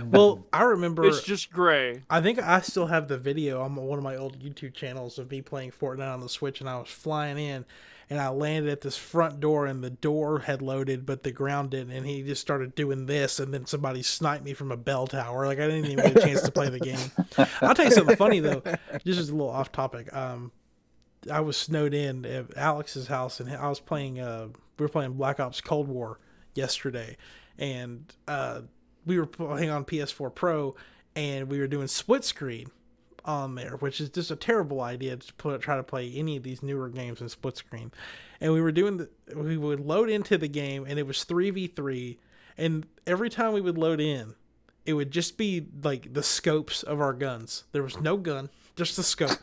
Speaker 1: Well, I remember
Speaker 4: It's just gray.
Speaker 1: I think I still have the video on one of my old YouTube channels of me playing Fortnite on the Switch, and I was flying in, and I landed at this front door, and the door had loaded, but the ground didn't, and he just started doing this, and then somebody sniped me from a bell tower. Like, I didn't even get a chance to play the game. I'll tell you something funny, though. Just a little off topic. I was snowed in at Alex's house, and I was playing, we were playing Black Ops Cold War yesterday, and we were playing on PS4 Pro, and we were doing split screen on there, which is just a terrible idea to try to play any of these newer games in split screen. And we would load into the game, and it was 3v3, and every time we would load in, it would just be like the scopes of our guns. There was no gun, just the scope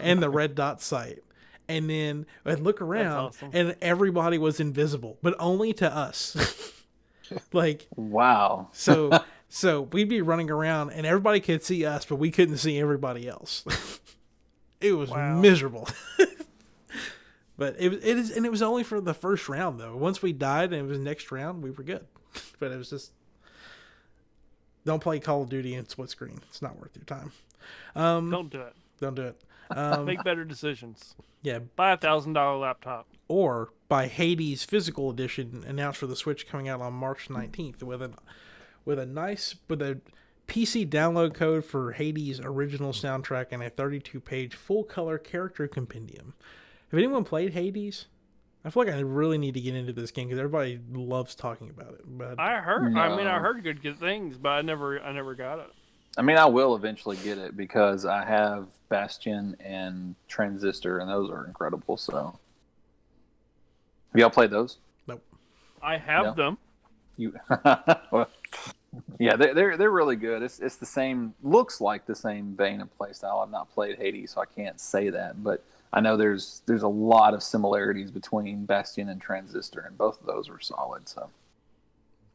Speaker 1: and the red dot sight. And then I'd look around,
Speaker 4: awesome.
Speaker 1: and everybody was invisible, but only to us. Like,
Speaker 3: Wow.
Speaker 1: so we'd be running around and everybody could see us, but we couldn't see everybody else. It was miserable. But it was only for the first round though. Once we died and it was next round, we were good. But it was just, don't play Call of Duty in split screen. It's not worth your time.
Speaker 4: Don't do it.
Speaker 1: Don't do it.
Speaker 4: Make better decisions.
Speaker 1: Yeah.
Speaker 4: Buy $1,000 laptop.
Speaker 1: Or buy Hades Physical Edition, announced for the Switch, coming out on March 19th with a PC download code for Hades' original soundtrack and a 32-page full-color character compendium. Have anyone played Hades? I feel like I really need to get into this game because everybody loves talking about it. But
Speaker 4: I heard.
Speaker 3: No.
Speaker 4: I heard good things, but I never got it.
Speaker 3: I mean, I will eventually get it because I have Bastion and Transistor, and those are incredible. So, have y'all played those?
Speaker 1: Nope.
Speaker 4: I have them.
Speaker 3: You, well, yeah, they're really good. It's the same, looks like the same vein of playstyle. I've not played Hades, so I can't say that, but I know there's a lot of similarities between Bastion and Transistor, and both of those are solid. So,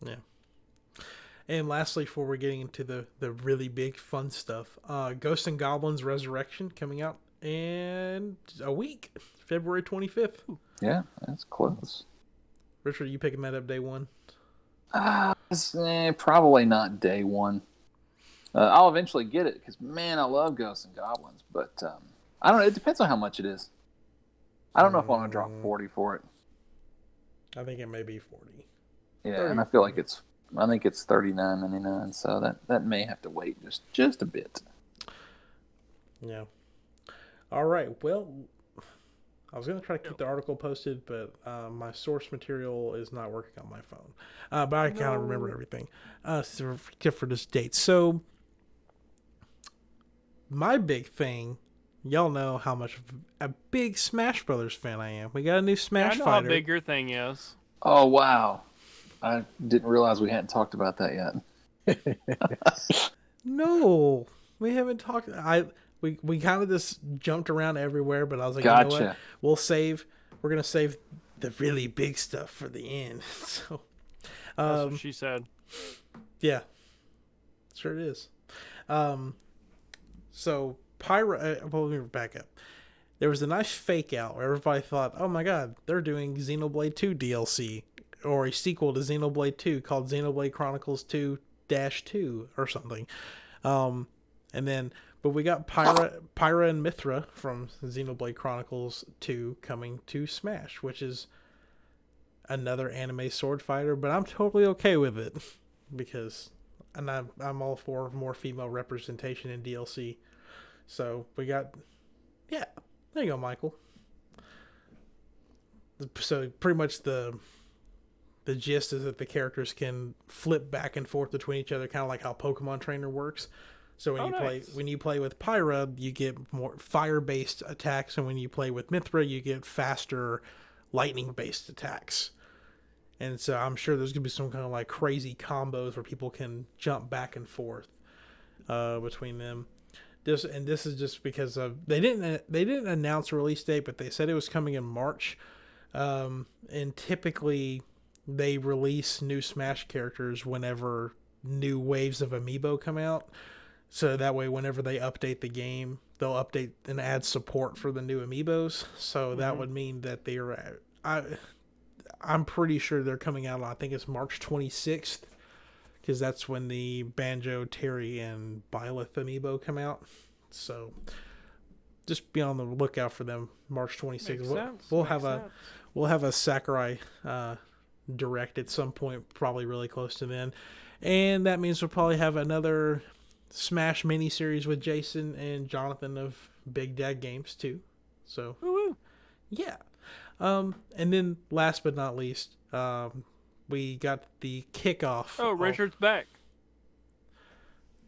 Speaker 1: yeah. And lastly, before we're getting into the really big fun stuff, Ghosts and Goblins Resurrection coming out in a week, February 25th.
Speaker 3: yeah, that's close.
Speaker 1: Richard, are you picking that up day one?
Speaker 3: Probably not day one. I'll eventually get it because, man, I love Ghosts and Goblins, but I don't know. It depends on how much it is. I don't know if I want to drop 40 for it.
Speaker 1: I think it may be 40.
Speaker 3: Yeah, and I feel like I think it's $39.99, so that may have to wait just a bit.
Speaker 1: Yeah. All right. Well, I was going to try to keep the article posted, but my source material is not working on my phone. But I kind of remember everything, except for this date. So, my big thing, y'all know how much of a big Smash Brothers fan I am. We got a new Smash
Speaker 4: I know
Speaker 1: Fighter.
Speaker 4: how big your thing is.
Speaker 3: Oh, wow. I didn't realize we hadn't talked about that yet.
Speaker 1: No, we haven't talked. We kind of just jumped around everywhere, but I was like,
Speaker 3: Gotcha.
Speaker 1: you know what? We're gonna save the really big stuff for the end. So,
Speaker 4: That's what she said.
Speaker 1: yeah, sure it is. So Pyro. Well, let me back up. There was a nice fake out where everybody thought, "Oh my God, they're doing Xenoblade 2 DLC or a sequel to Xenoblade 2 called Xenoblade Chronicles 2-2 or something." But we got Pyra and Mithra from Xenoblade Chronicles 2 coming to Smash, which is another anime sword fighter, but I'm totally okay with it because I'm all for more female representation in DLC. So we got, yeah, there you go, Michael. So pretty much the gist is that the characters can flip back and forth between each other, kind of like how Pokemon Trainer works. So when you play with Pyra, you get more fire-based attacks, and when you play with Mithra, you get faster lightning-based attacks. And so I'm sure there's gonna be some kind of like crazy combos where people can jump back and forth between them. This is just because they didn't announce a release date, but they said it was coming in March. And typically they release new Smash characters whenever new waves of amiibo come out. So that way, whenever they update the game, they'll update and add support for the new amiibos. So that would mean that I'm pretty sure they're coming out on, I think it's March 26th, because that's when the Banjo, Terry, and Byleth amiibo come out. So just be on the lookout for them. March 26th. We'll have a Sakurai direct at some point, probably really close to then, and that means we'll probably have another Smash miniseries with Jason and Jonathan of Big Dad Games too. So yeah. And then last but not least, we got the kickoff.
Speaker 4: Oh, Richard's back.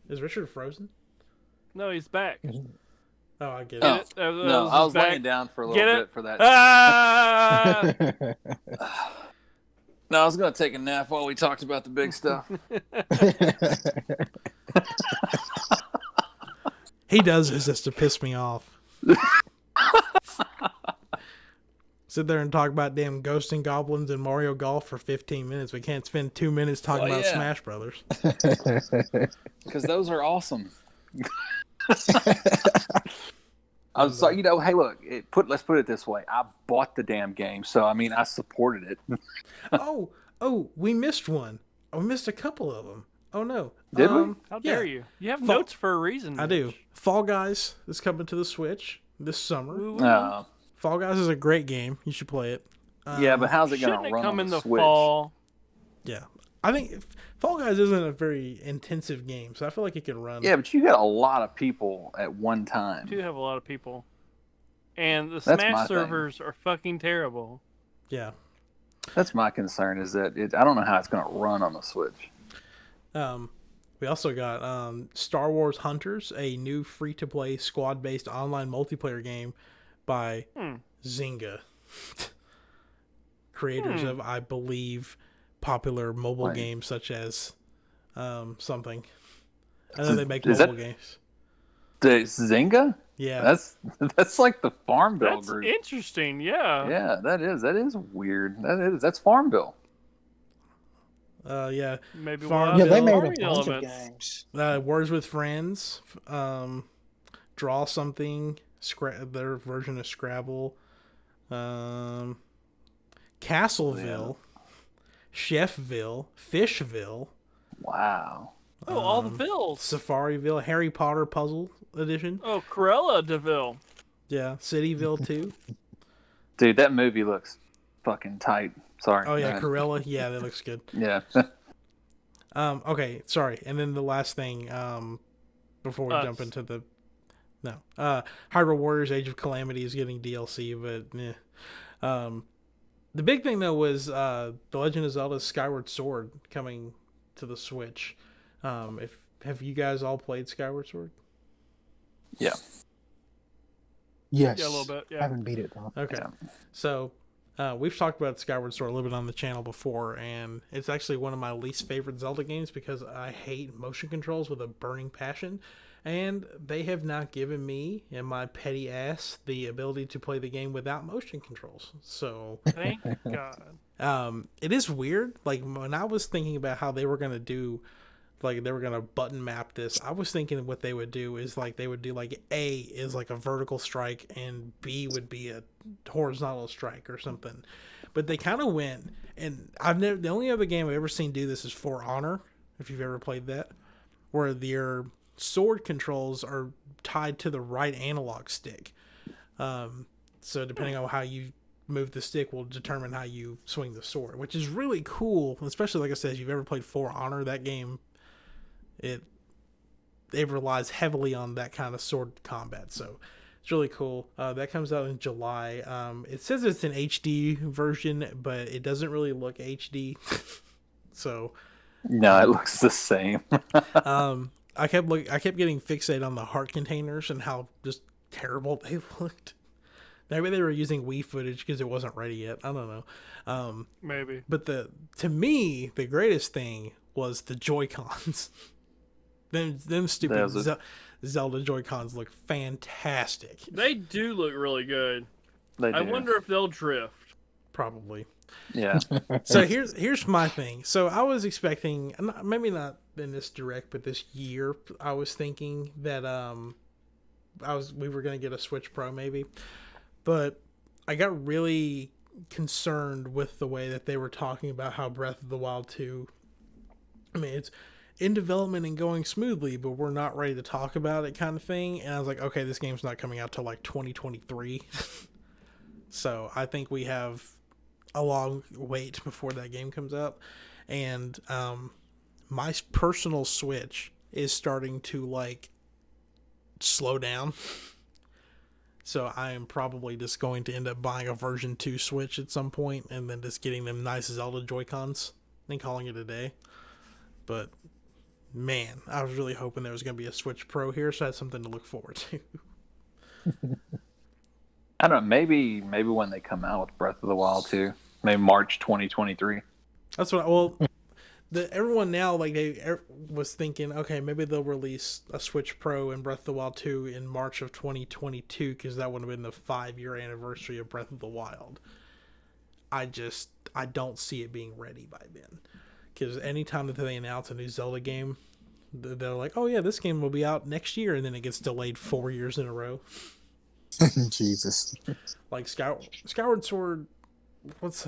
Speaker 1: Is Richard frozen?
Speaker 4: No, he's back.
Speaker 1: Oh, I get
Speaker 3: it.
Speaker 1: it.
Speaker 3: No, I was laying down for a little bit for that.
Speaker 4: Ah!
Speaker 3: No, I was going to take a nap while we talked about the big stuff.
Speaker 1: He does this just to piss me off. Sit there and talk about damn Ghosts and Goblins and Mario Golf for 15 minutes. We can't spend 2 minutes talking about Smash Brothers.
Speaker 3: Because those are awesome. I was like, hey, look, let's put it this way. I bought the damn game, so I mean, I supported it.
Speaker 1: oh, we missed one. We missed a couple of them. Oh no,
Speaker 3: did we?
Speaker 4: How dare you? You have notes for a reason.
Speaker 1: I do. Fall Guys is coming to the Switch this summer. Fall Guys is a great game. You should play it.
Speaker 3: Yeah, but how's it going to run
Speaker 4: come
Speaker 3: on
Speaker 4: in
Speaker 3: the
Speaker 4: the
Speaker 3: Switch?
Speaker 4: fall?
Speaker 1: Yeah, I think Fall Guys isn't a very intensive game, so I feel like it can run.
Speaker 3: Yeah, but you got a lot of people at one time.
Speaker 4: You do have a lot of people, and the Smash servers are fucking terrible.
Speaker 1: Yeah,
Speaker 3: that's my concern. Is that I don't know how it's going to run on the Switch.
Speaker 1: We also got Star Wars Hunters, a new free-to-play squad-based online multiplayer game by Zynga, creators of, I believe, popular mobile games such as something. I know they make mobile games.
Speaker 3: The Zynga?
Speaker 1: Yeah,
Speaker 3: that's like the Farmville group.
Speaker 4: That's interesting. Yeah.
Speaker 3: Yeah, that is weird. That's Farmville.
Speaker 1: Yeah.
Speaker 4: Maybe
Speaker 2: they made a bunch of games.
Speaker 1: Words with Friends, Draw Something, their version of Scrabble, Castleville, Chefville, Fishville.
Speaker 3: Wow.
Speaker 4: Oh, all the Villes.
Speaker 1: Safariville, Harry Potter Puzzle Edition.
Speaker 4: Oh, Cruella DeVille.
Speaker 1: Yeah, Cityville too.
Speaker 3: Dude, that movie looks fucking tight. Sorry.
Speaker 1: Oh yeah, Cruella. Yeah, that looks good.
Speaker 3: Yeah.
Speaker 1: Okay, sorry. And then the last thing, before we jump into the Hyrule Warriors: Age of Calamity is getting DLC, but the big thing though was The Legend of Zelda: Skyward Sword coming to the Switch. Have you guys all played Skyward Sword?
Speaker 3: Yeah.
Speaker 2: Yes.
Speaker 4: Yeah, a little bit. Yeah.
Speaker 2: I haven't beat it though.
Speaker 1: Okay.
Speaker 3: Yeah.
Speaker 1: So we've talked about Skyward Sword a little bit on the channel before, and it's actually one of my least favorite Zelda games because I hate motion controls with a burning passion, and they have not given me and my petty ass the ability to play the game without motion controls. So
Speaker 4: Thank God.
Speaker 1: it is weird. Like when I was thinking about how they were gonna button map this, I was thinking what they would do is like they would do like A is like a vertical strike and B would be a horizontal strike or something. But they kind of went, and the only other game I've ever seen do this is For Honor, if you've ever played that, where their sword controls are tied to the right analog stick. So depending on how you move the stick will determine how you swing the sword, which is really cool, especially like I said, if you've ever played For Honor, that game, it relies heavily on that kind of sword combat. So it's really cool. That comes out in July. It says it's an HD version, but it doesn't really look HD. So
Speaker 3: no, it looks the same.
Speaker 1: I kept getting fixated on the heart containers and how just terrible they looked. Maybe they were using Wii footage because it wasn't ready yet. I don't know.
Speaker 4: Maybe.
Speaker 1: But to me, the greatest thing was the Joy-Cons. them stupid Zelda Joy-Cons look fantastic.
Speaker 4: They do look really good.
Speaker 3: They do.
Speaker 4: I wonder if they'll drift.
Speaker 1: Probably.
Speaker 3: Yeah.
Speaker 1: So here's my thing. So I was expecting, maybe not in this direct, but this year, I was thinking that we were gonna get a Switch Pro maybe, but I got really concerned with the way that they were talking about how Breath of the Wild 2. I mean, it's in development and going smoothly, but we're not ready to talk about it, kind of thing. And I was like, okay, this game's not coming out till like 2023. So I think we have a long wait before that game comes out. And my personal Switch is starting to like slow down. So I am probably just going to end up buying a version 2 Switch at some point and then just getting them nice Zelda Joy-Cons and calling it a day. But man, I was really hoping there was going to be a Switch Pro here, so I had something to look forward to.
Speaker 3: I don't know. Maybe when they come out with Breath of the Wild 2, maybe March 2023.
Speaker 1: That's what. Everyone now was thinking, okay, maybe they'll release a Switch Pro and Breath of the Wild 2 in March of 2022 because that would have been the 5-year anniversary of Breath of the Wild. I don't see it being ready by then. Because anytime that they announce a new Zelda game, they're like, oh yeah, this game will be out next year, and then it gets delayed 4 years in a row.
Speaker 2: Jesus.
Speaker 1: Like Skyward Sword,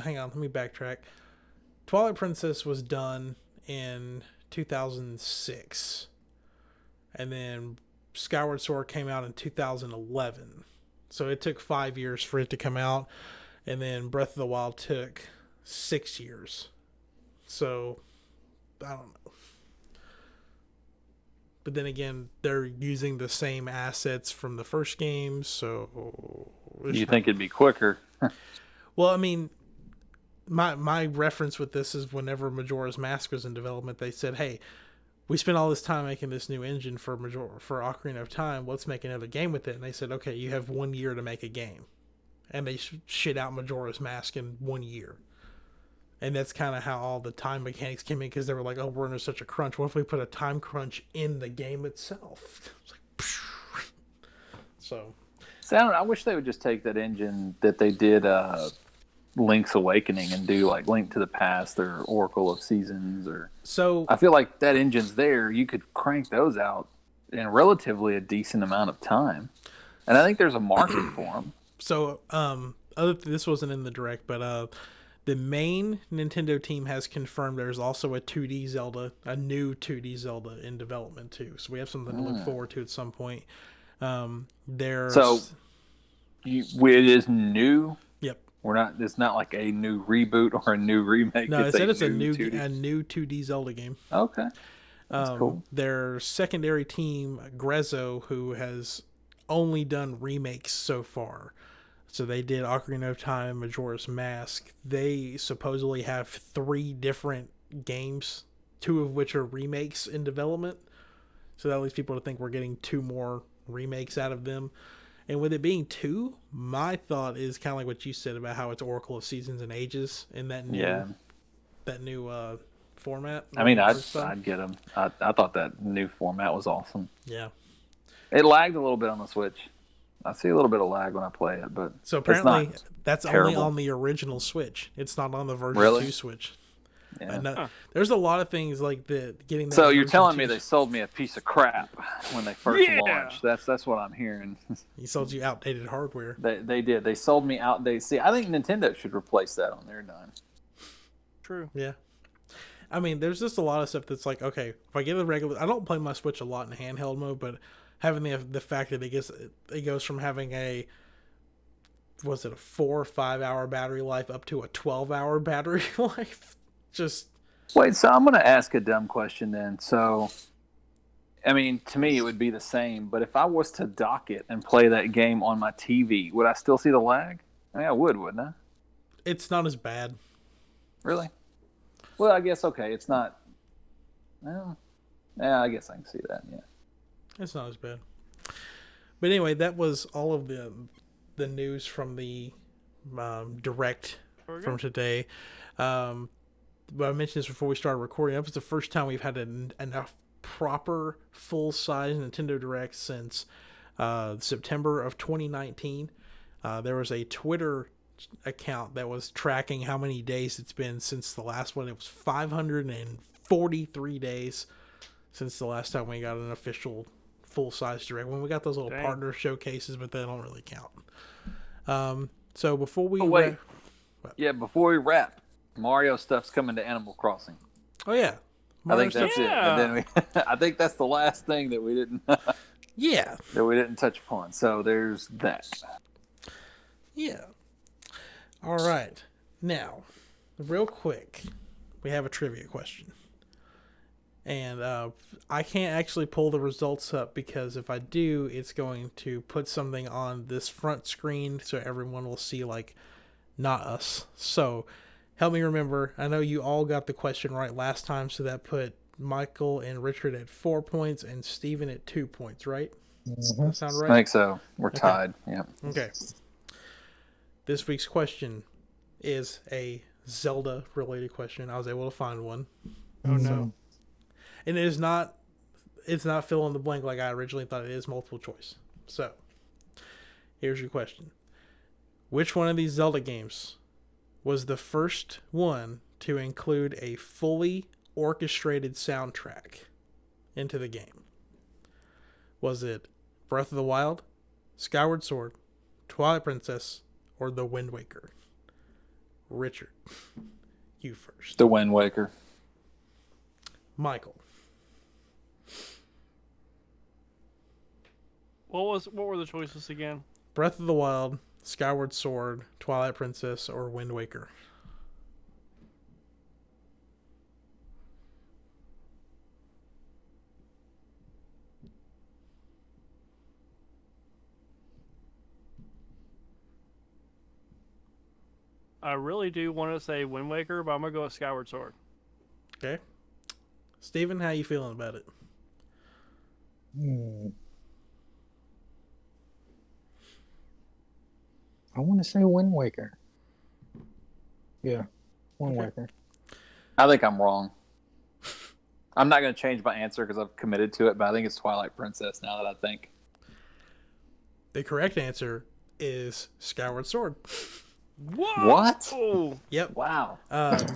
Speaker 1: hang on, let me backtrack. Twilight Princess was done in 2006. And then Skyward Sword came out in 2011. So it took 5 years for it to come out. And then Breath of the Wild took 6 years. So, I don't know. But then again, they're using the same assets from the first game, so...
Speaker 3: You think it'd be quicker?
Speaker 1: Well, I mean, my reference with this is whenever Majora's Mask was in development, they said, hey, we spent all this time making this new engine for Ocarina of Time, let's make another game with it. And they said, okay, you have 1 year to make a game. And they shit out Majora's Mask in 1 year. And that's kind of how all the time mechanics came in, because they were like, oh, we're under such a crunch. What if we put a time crunch in the game itself? It's like, so.
Speaker 3: See, I wish they would just take that engine that they did Link's Awakening and do like Link to the Past or Oracle of Seasons.
Speaker 1: So
Speaker 3: I feel like that engine's there. You could crank those out in relatively a decent amount of time. And I think there's a market for them.
Speaker 1: So this wasn't in the direct, but the main Nintendo team has confirmed there's also a new 2D Zelda in development too. So we have something to look forward to at some point. It
Speaker 3: is new.
Speaker 1: Yep.
Speaker 3: It's not like a new reboot or a new remake.
Speaker 1: No, it said it's a new
Speaker 3: 2D.
Speaker 1: 2D Zelda game.
Speaker 3: Okay. That's cool.
Speaker 1: Their secondary team, Grezzo, who has only done remakes so far. So they did Ocarina of Time, Majora's Mask. They supposedly have 3 different games, 2 of which are remakes in development. So that leads people to think we're getting 2 more remakes out of them. And with it being 2, my thought is kind of like what you said about how it's Oracle of Seasons and Ages in that new format.
Speaker 3: I mean, I'd get them. I thought that new format was awesome.
Speaker 1: Yeah.
Speaker 3: It lagged a little bit on the Switch. I see a little bit of lag when I play it, but
Speaker 1: so apparently that's
Speaker 3: terrible.
Speaker 1: Only on the original Switch. It's not on the version 2 Switch. Yeah. There's a lot of things like getting. That
Speaker 3: so you're telling me they sold me a piece of crap when they first launched? That's what I'm hearing.
Speaker 1: He sold you outdated hardware.
Speaker 3: They did. They sold me out. I think Nintendo should replace that on their dime.
Speaker 4: True.
Speaker 1: Yeah. I mean, there's just a lot of stuff that's like, okay, if I get a regular, I don't play my Switch a lot in handheld mode, but having the fact that it goes from having a 4 or 5 hour battery life up to a 12-hour battery life. Just
Speaker 3: wait. So I'm going to ask a dumb question then. So I mean, to me, it would be the same. But if I was to dock it and play that game on my TV, would I still see the lag? I mean, I would, wouldn't I?
Speaker 1: It's not as bad.
Speaker 3: Really? Well, I guess, okay, it's not. Well, yeah, I guess I can see that, yeah.
Speaker 1: It's not as bad. But anyway, that was all of the news from the direct from today. But I mentioned this before we started recording. That was the first time we've had enough proper full-size Nintendo Direct since September of 2019. There was a Twitter account that was tracking how many days it's been since the last one. It was 543 days since the last time we got an official full-size Direct. When we got those little partner showcases, but they don't really count. So before we
Speaker 3: before we wrap, Mario stuff's coming to Animal Crossing.
Speaker 1: Oh yeah,
Speaker 3: I think that's it. And then I think that's the last thing that we didn't. that we didn't touch upon. So there's that.
Speaker 1: Yeah. All right. Now, real quick, we have a trivia question, and I can't actually pull the results up because if I do, it's going to put something on this front screen so everyone will see not us. So. Help me remember. I know you all got the question right last time, so that put Michael and Richard at 4 points and Steven at 2 points, right? Does that sound right?
Speaker 3: I think so. We're tied. Yeah.
Speaker 1: Okay. This week's question is a Zelda-related question. I was able to find one.
Speaker 4: Oh no!
Speaker 1: And it's not fill in the blank like I originally thought. It is multiple choice. So, here's your question: which one of these Zelda games was the first one to include a fully orchestrated soundtrack into the game? Was it Breath of the Wild, Skyward Sword, Twilight Princess, or The Wind Waker? Richard, you first.
Speaker 3: The Wind Waker.
Speaker 1: Michael.
Speaker 4: What were the choices again?
Speaker 1: Breath of the Wild, Skyward Sword, Twilight Princess, or Wind Waker?
Speaker 4: I really do want to say Wind Waker, but I'm going to go with Skyward Sword.
Speaker 1: Okay. Steven, how you feeling about it?
Speaker 2: I want to say Wind Waker. Yeah, Wind Waker.
Speaker 3: I think I'm wrong. I'm not going to change my answer because I've committed to it, but I think it's Twilight Princess now that I think.
Speaker 1: The correct answer is Skyward Sword.
Speaker 3: What?
Speaker 4: Oh.
Speaker 1: Yep.
Speaker 3: Wow.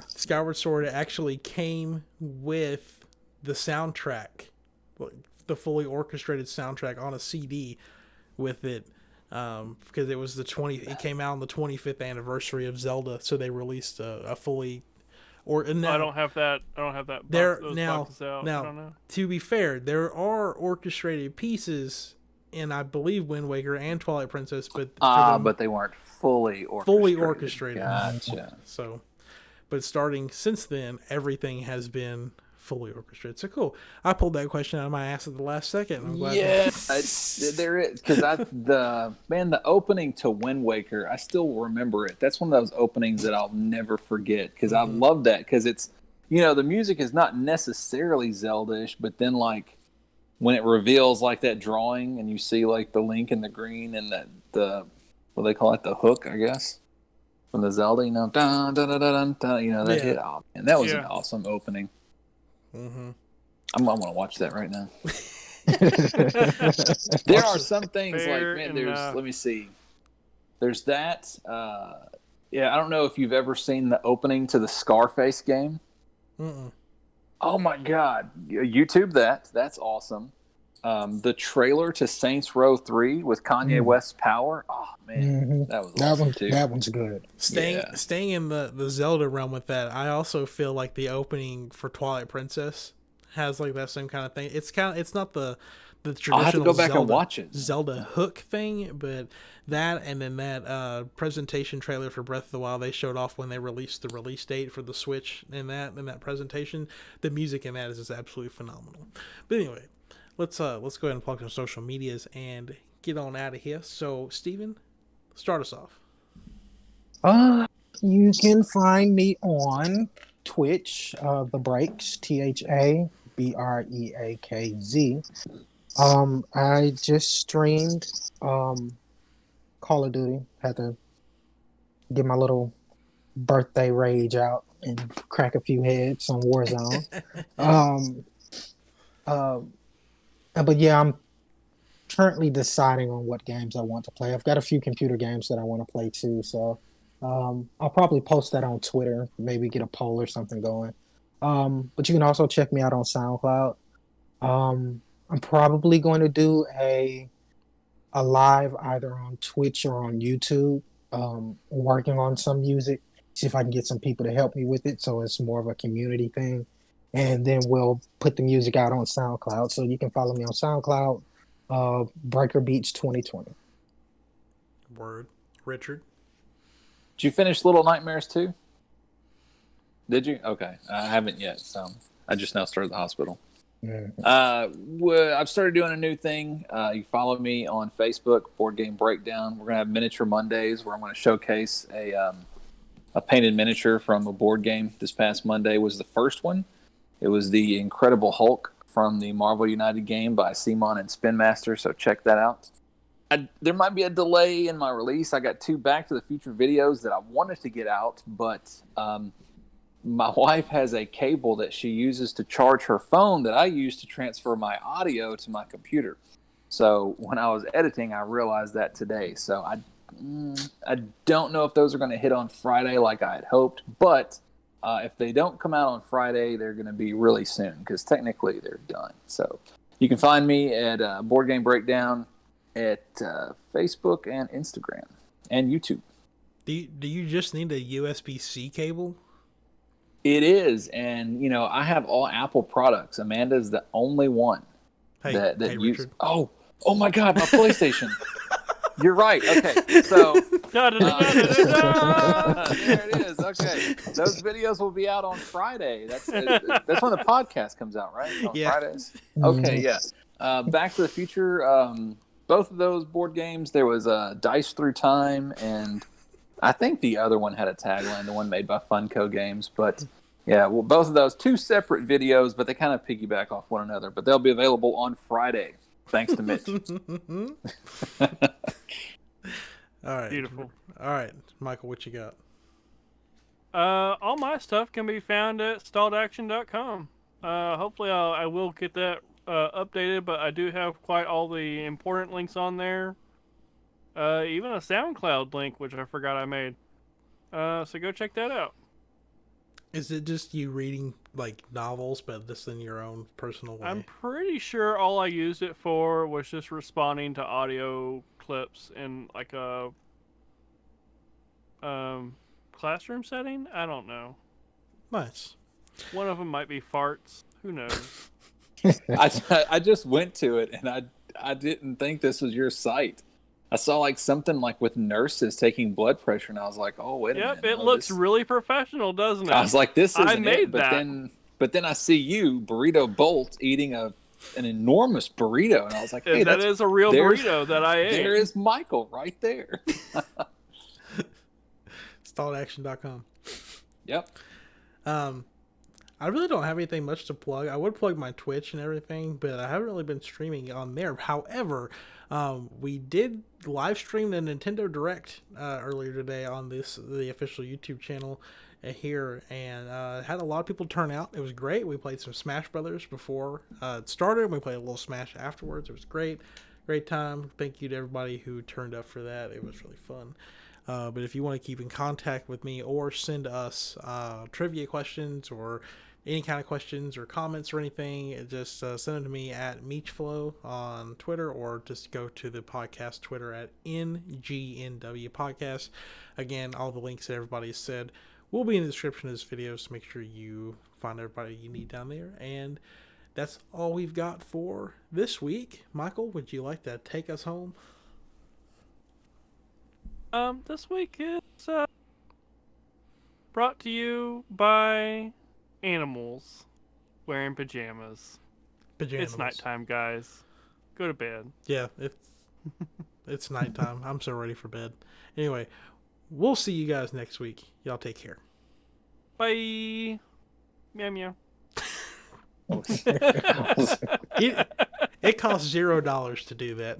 Speaker 1: Skyward Sword actually came with the soundtrack, the fully orchestrated soundtrack on a CD with it, because it was it came out on the 25th anniversary of Zelda, so they released a fully. I
Speaker 4: don't have that.
Speaker 1: There
Speaker 4: those
Speaker 1: now.
Speaker 4: boxes out.
Speaker 1: Now,
Speaker 4: I don't know.
Speaker 1: to be fair, there are orchestrated pieces in, I believe, Wind Waker and Twilight Princess, but
Speaker 3: they weren't fully orchestrated. Gotcha.
Speaker 1: So, but starting since then, everything has been fully orchestrated. So cool. I pulled that question out of my ass at the last second. I'm glad.
Speaker 3: Yeah, there is, because the opening to Wind Waker, I still remember it. That's one of those openings that I'll never forget because I love that because it's, the music is not necessarily Zelda-ish, but then when it reveals that drawing and you see the Link and the green and the what do they call it, the hook, I guess, from the Zelda, dun, dun, dun, dun, dun, that hit. Oh man, that was an awesome opening.
Speaker 1: Mm-hmm.
Speaker 3: I want to watch that right now. There are some things let me see. There's that. I don't know if you've ever seen the opening to the Scarface game.
Speaker 1: Mm-mm.
Speaker 3: Oh my God. YouTube that. That's awesome. The trailer to Saints Row 3 with Kanye West's Power. Oh man, that was awesome too.
Speaker 2: That one's good.
Speaker 1: Staying in the Zelda realm with that, I also feel like the opening for Twilight Princess has that same kind of thing. It's not the traditional.
Speaker 3: I'll have to go back and watch it.
Speaker 1: Zelda hook thing, but that and then that presentation trailer for Breath of the Wild they showed off when they released the release date for the Switch in that presentation. The music in that is just absolutely phenomenal. But anyway. let's go ahead and plug some social medias and get on out of here. So, Steven, start us off.
Speaker 2: You can find me on Twitch, The Breaks, ThaBreakz. I just streamed Call of Duty. Had to get my little birthday rage out and crack a few heads on Warzone. um, uh, but yeah, I'm currently deciding on what games I want to play. I've got a few computer games that I want to play too, so I'll probably post that on Twitter, maybe get a poll or something going. But you can also check me out on SoundCloud. I'm probably going to do a live either on Twitch or on YouTube, working on some music, see if I can get some people to help me with it, so it's more of a community thing. And then we'll put the music out on SoundCloud. So you can follow me on SoundCloud, Breaker Beats 2020.
Speaker 1: Word. Richard?
Speaker 3: Did you finish Little Nightmares 2? Did you? Okay. I haven't yet, so I just now started the hospital. I've started doing a new thing. You follow me on Facebook, Board Game Breakdown. We're going to have Miniature Mondays where I'm going to showcase a painted miniature from a board game. This past Monday was the first one. It was the Incredible Hulk from the Marvel United game by Simon and Spin Master, so check that out. There might be a delay in my release. I got 2 Back to the Future videos that I wanted to get out, but my wife has a cable that she uses to charge her phone that I use to transfer my audio to my computer. So when I was editing, I realized that today. So I don't know if those are going to hit on Friday like I had hoped, but if they don't come out on Friday, they're going to be really soon because technically they're done. So you can find me at Board Game Breakdown at Facebook and Instagram and YouTube.
Speaker 1: Do you just need a USB-C cable?
Speaker 3: It is, and I have all Apple products. Amanda's the only one that uses. Oh my God, my PlayStation. You're right. Okay, so there it is. Okay, those videos will be out on Friday. That's when the podcast comes out, right? On Fridays. Okay, yeah. Back to the Future. Both of those board games. There was Dice Through Time, and I think the other one had a tagline, the one made by Funko Games. But yeah, well, both of those 2 separate videos, but they kind of piggyback off one another. But they'll be available on Friday, thanks to Mitch.
Speaker 1: All right.
Speaker 4: Beautiful.
Speaker 1: All right, Michael, what you got?
Speaker 4: All my stuff can be found at stalledaction.com. Hopefully I will get that updated, but I do have quite all the important links on there. Even a SoundCloud link, which I forgot I made. So go check that out.
Speaker 1: Is it just you reading like novels, but just in your own personal way?
Speaker 4: I'm pretty sure all I used it for was just responding to audio clips in like a classroom setting. I don't know.
Speaker 1: Nice.
Speaker 4: One of them might be farts. Who knows?
Speaker 3: I just went to it and I didn't think this was your site. I saw like something like with nurses taking blood pressure, and I was like, "Oh, wait a minute!"
Speaker 4: Yep, it looks really professional, doesn't it?
Speaker 3: I was like, "This isn't
Speaker 4: I made
Speaker 3: it." But then I see you, Burrito Bolt, eating an enormous burrito, and I was like, "Hey,
Speaker 4: that is a real burrito that I ate."
Speaker 3: There is Michael right there.
Speaker 1: StalledAction.com.
Speaker 3: Yep.
Speaker 1: I really don't have anything much to plug. I would plug my Twitch and everything, but I haven't really been streaming on there. However, we did live stream the Nintendo Direct earlier today on the official YouTube channel here, and had a lot of people turn out. It was great. We played some Smash Brothers before it started. We played a little Smash afterwards. It was great time. Thank you to everybody who turned up for that. It was really fun. But if you want to keep in contact with me or send us trivia questions or any kind of questions or comments or anything, just send them to me at Meechflow on Twitter, or just go to the podcast Twitter at NGNW Podcast. Again, all the links that everybody has said will be in the description of this video, so make sure you find everybody you need down there. And that's all we've got for this week. Michael, would you like to take us home?
Speaker 4: This week is brought to you by animals wearing pajamas.
Speaker 1: pajamas.
Speaker 4: It's nighttime, guys. Go to bed.
Speaker 1: Yeah, it's nighttime. I'm so ready for bed. Anyway, we'll see you guys next week. Y'all take care.
Speaker 4: Bye. Meow meow.
Speaker 1: It costs $0 to do that.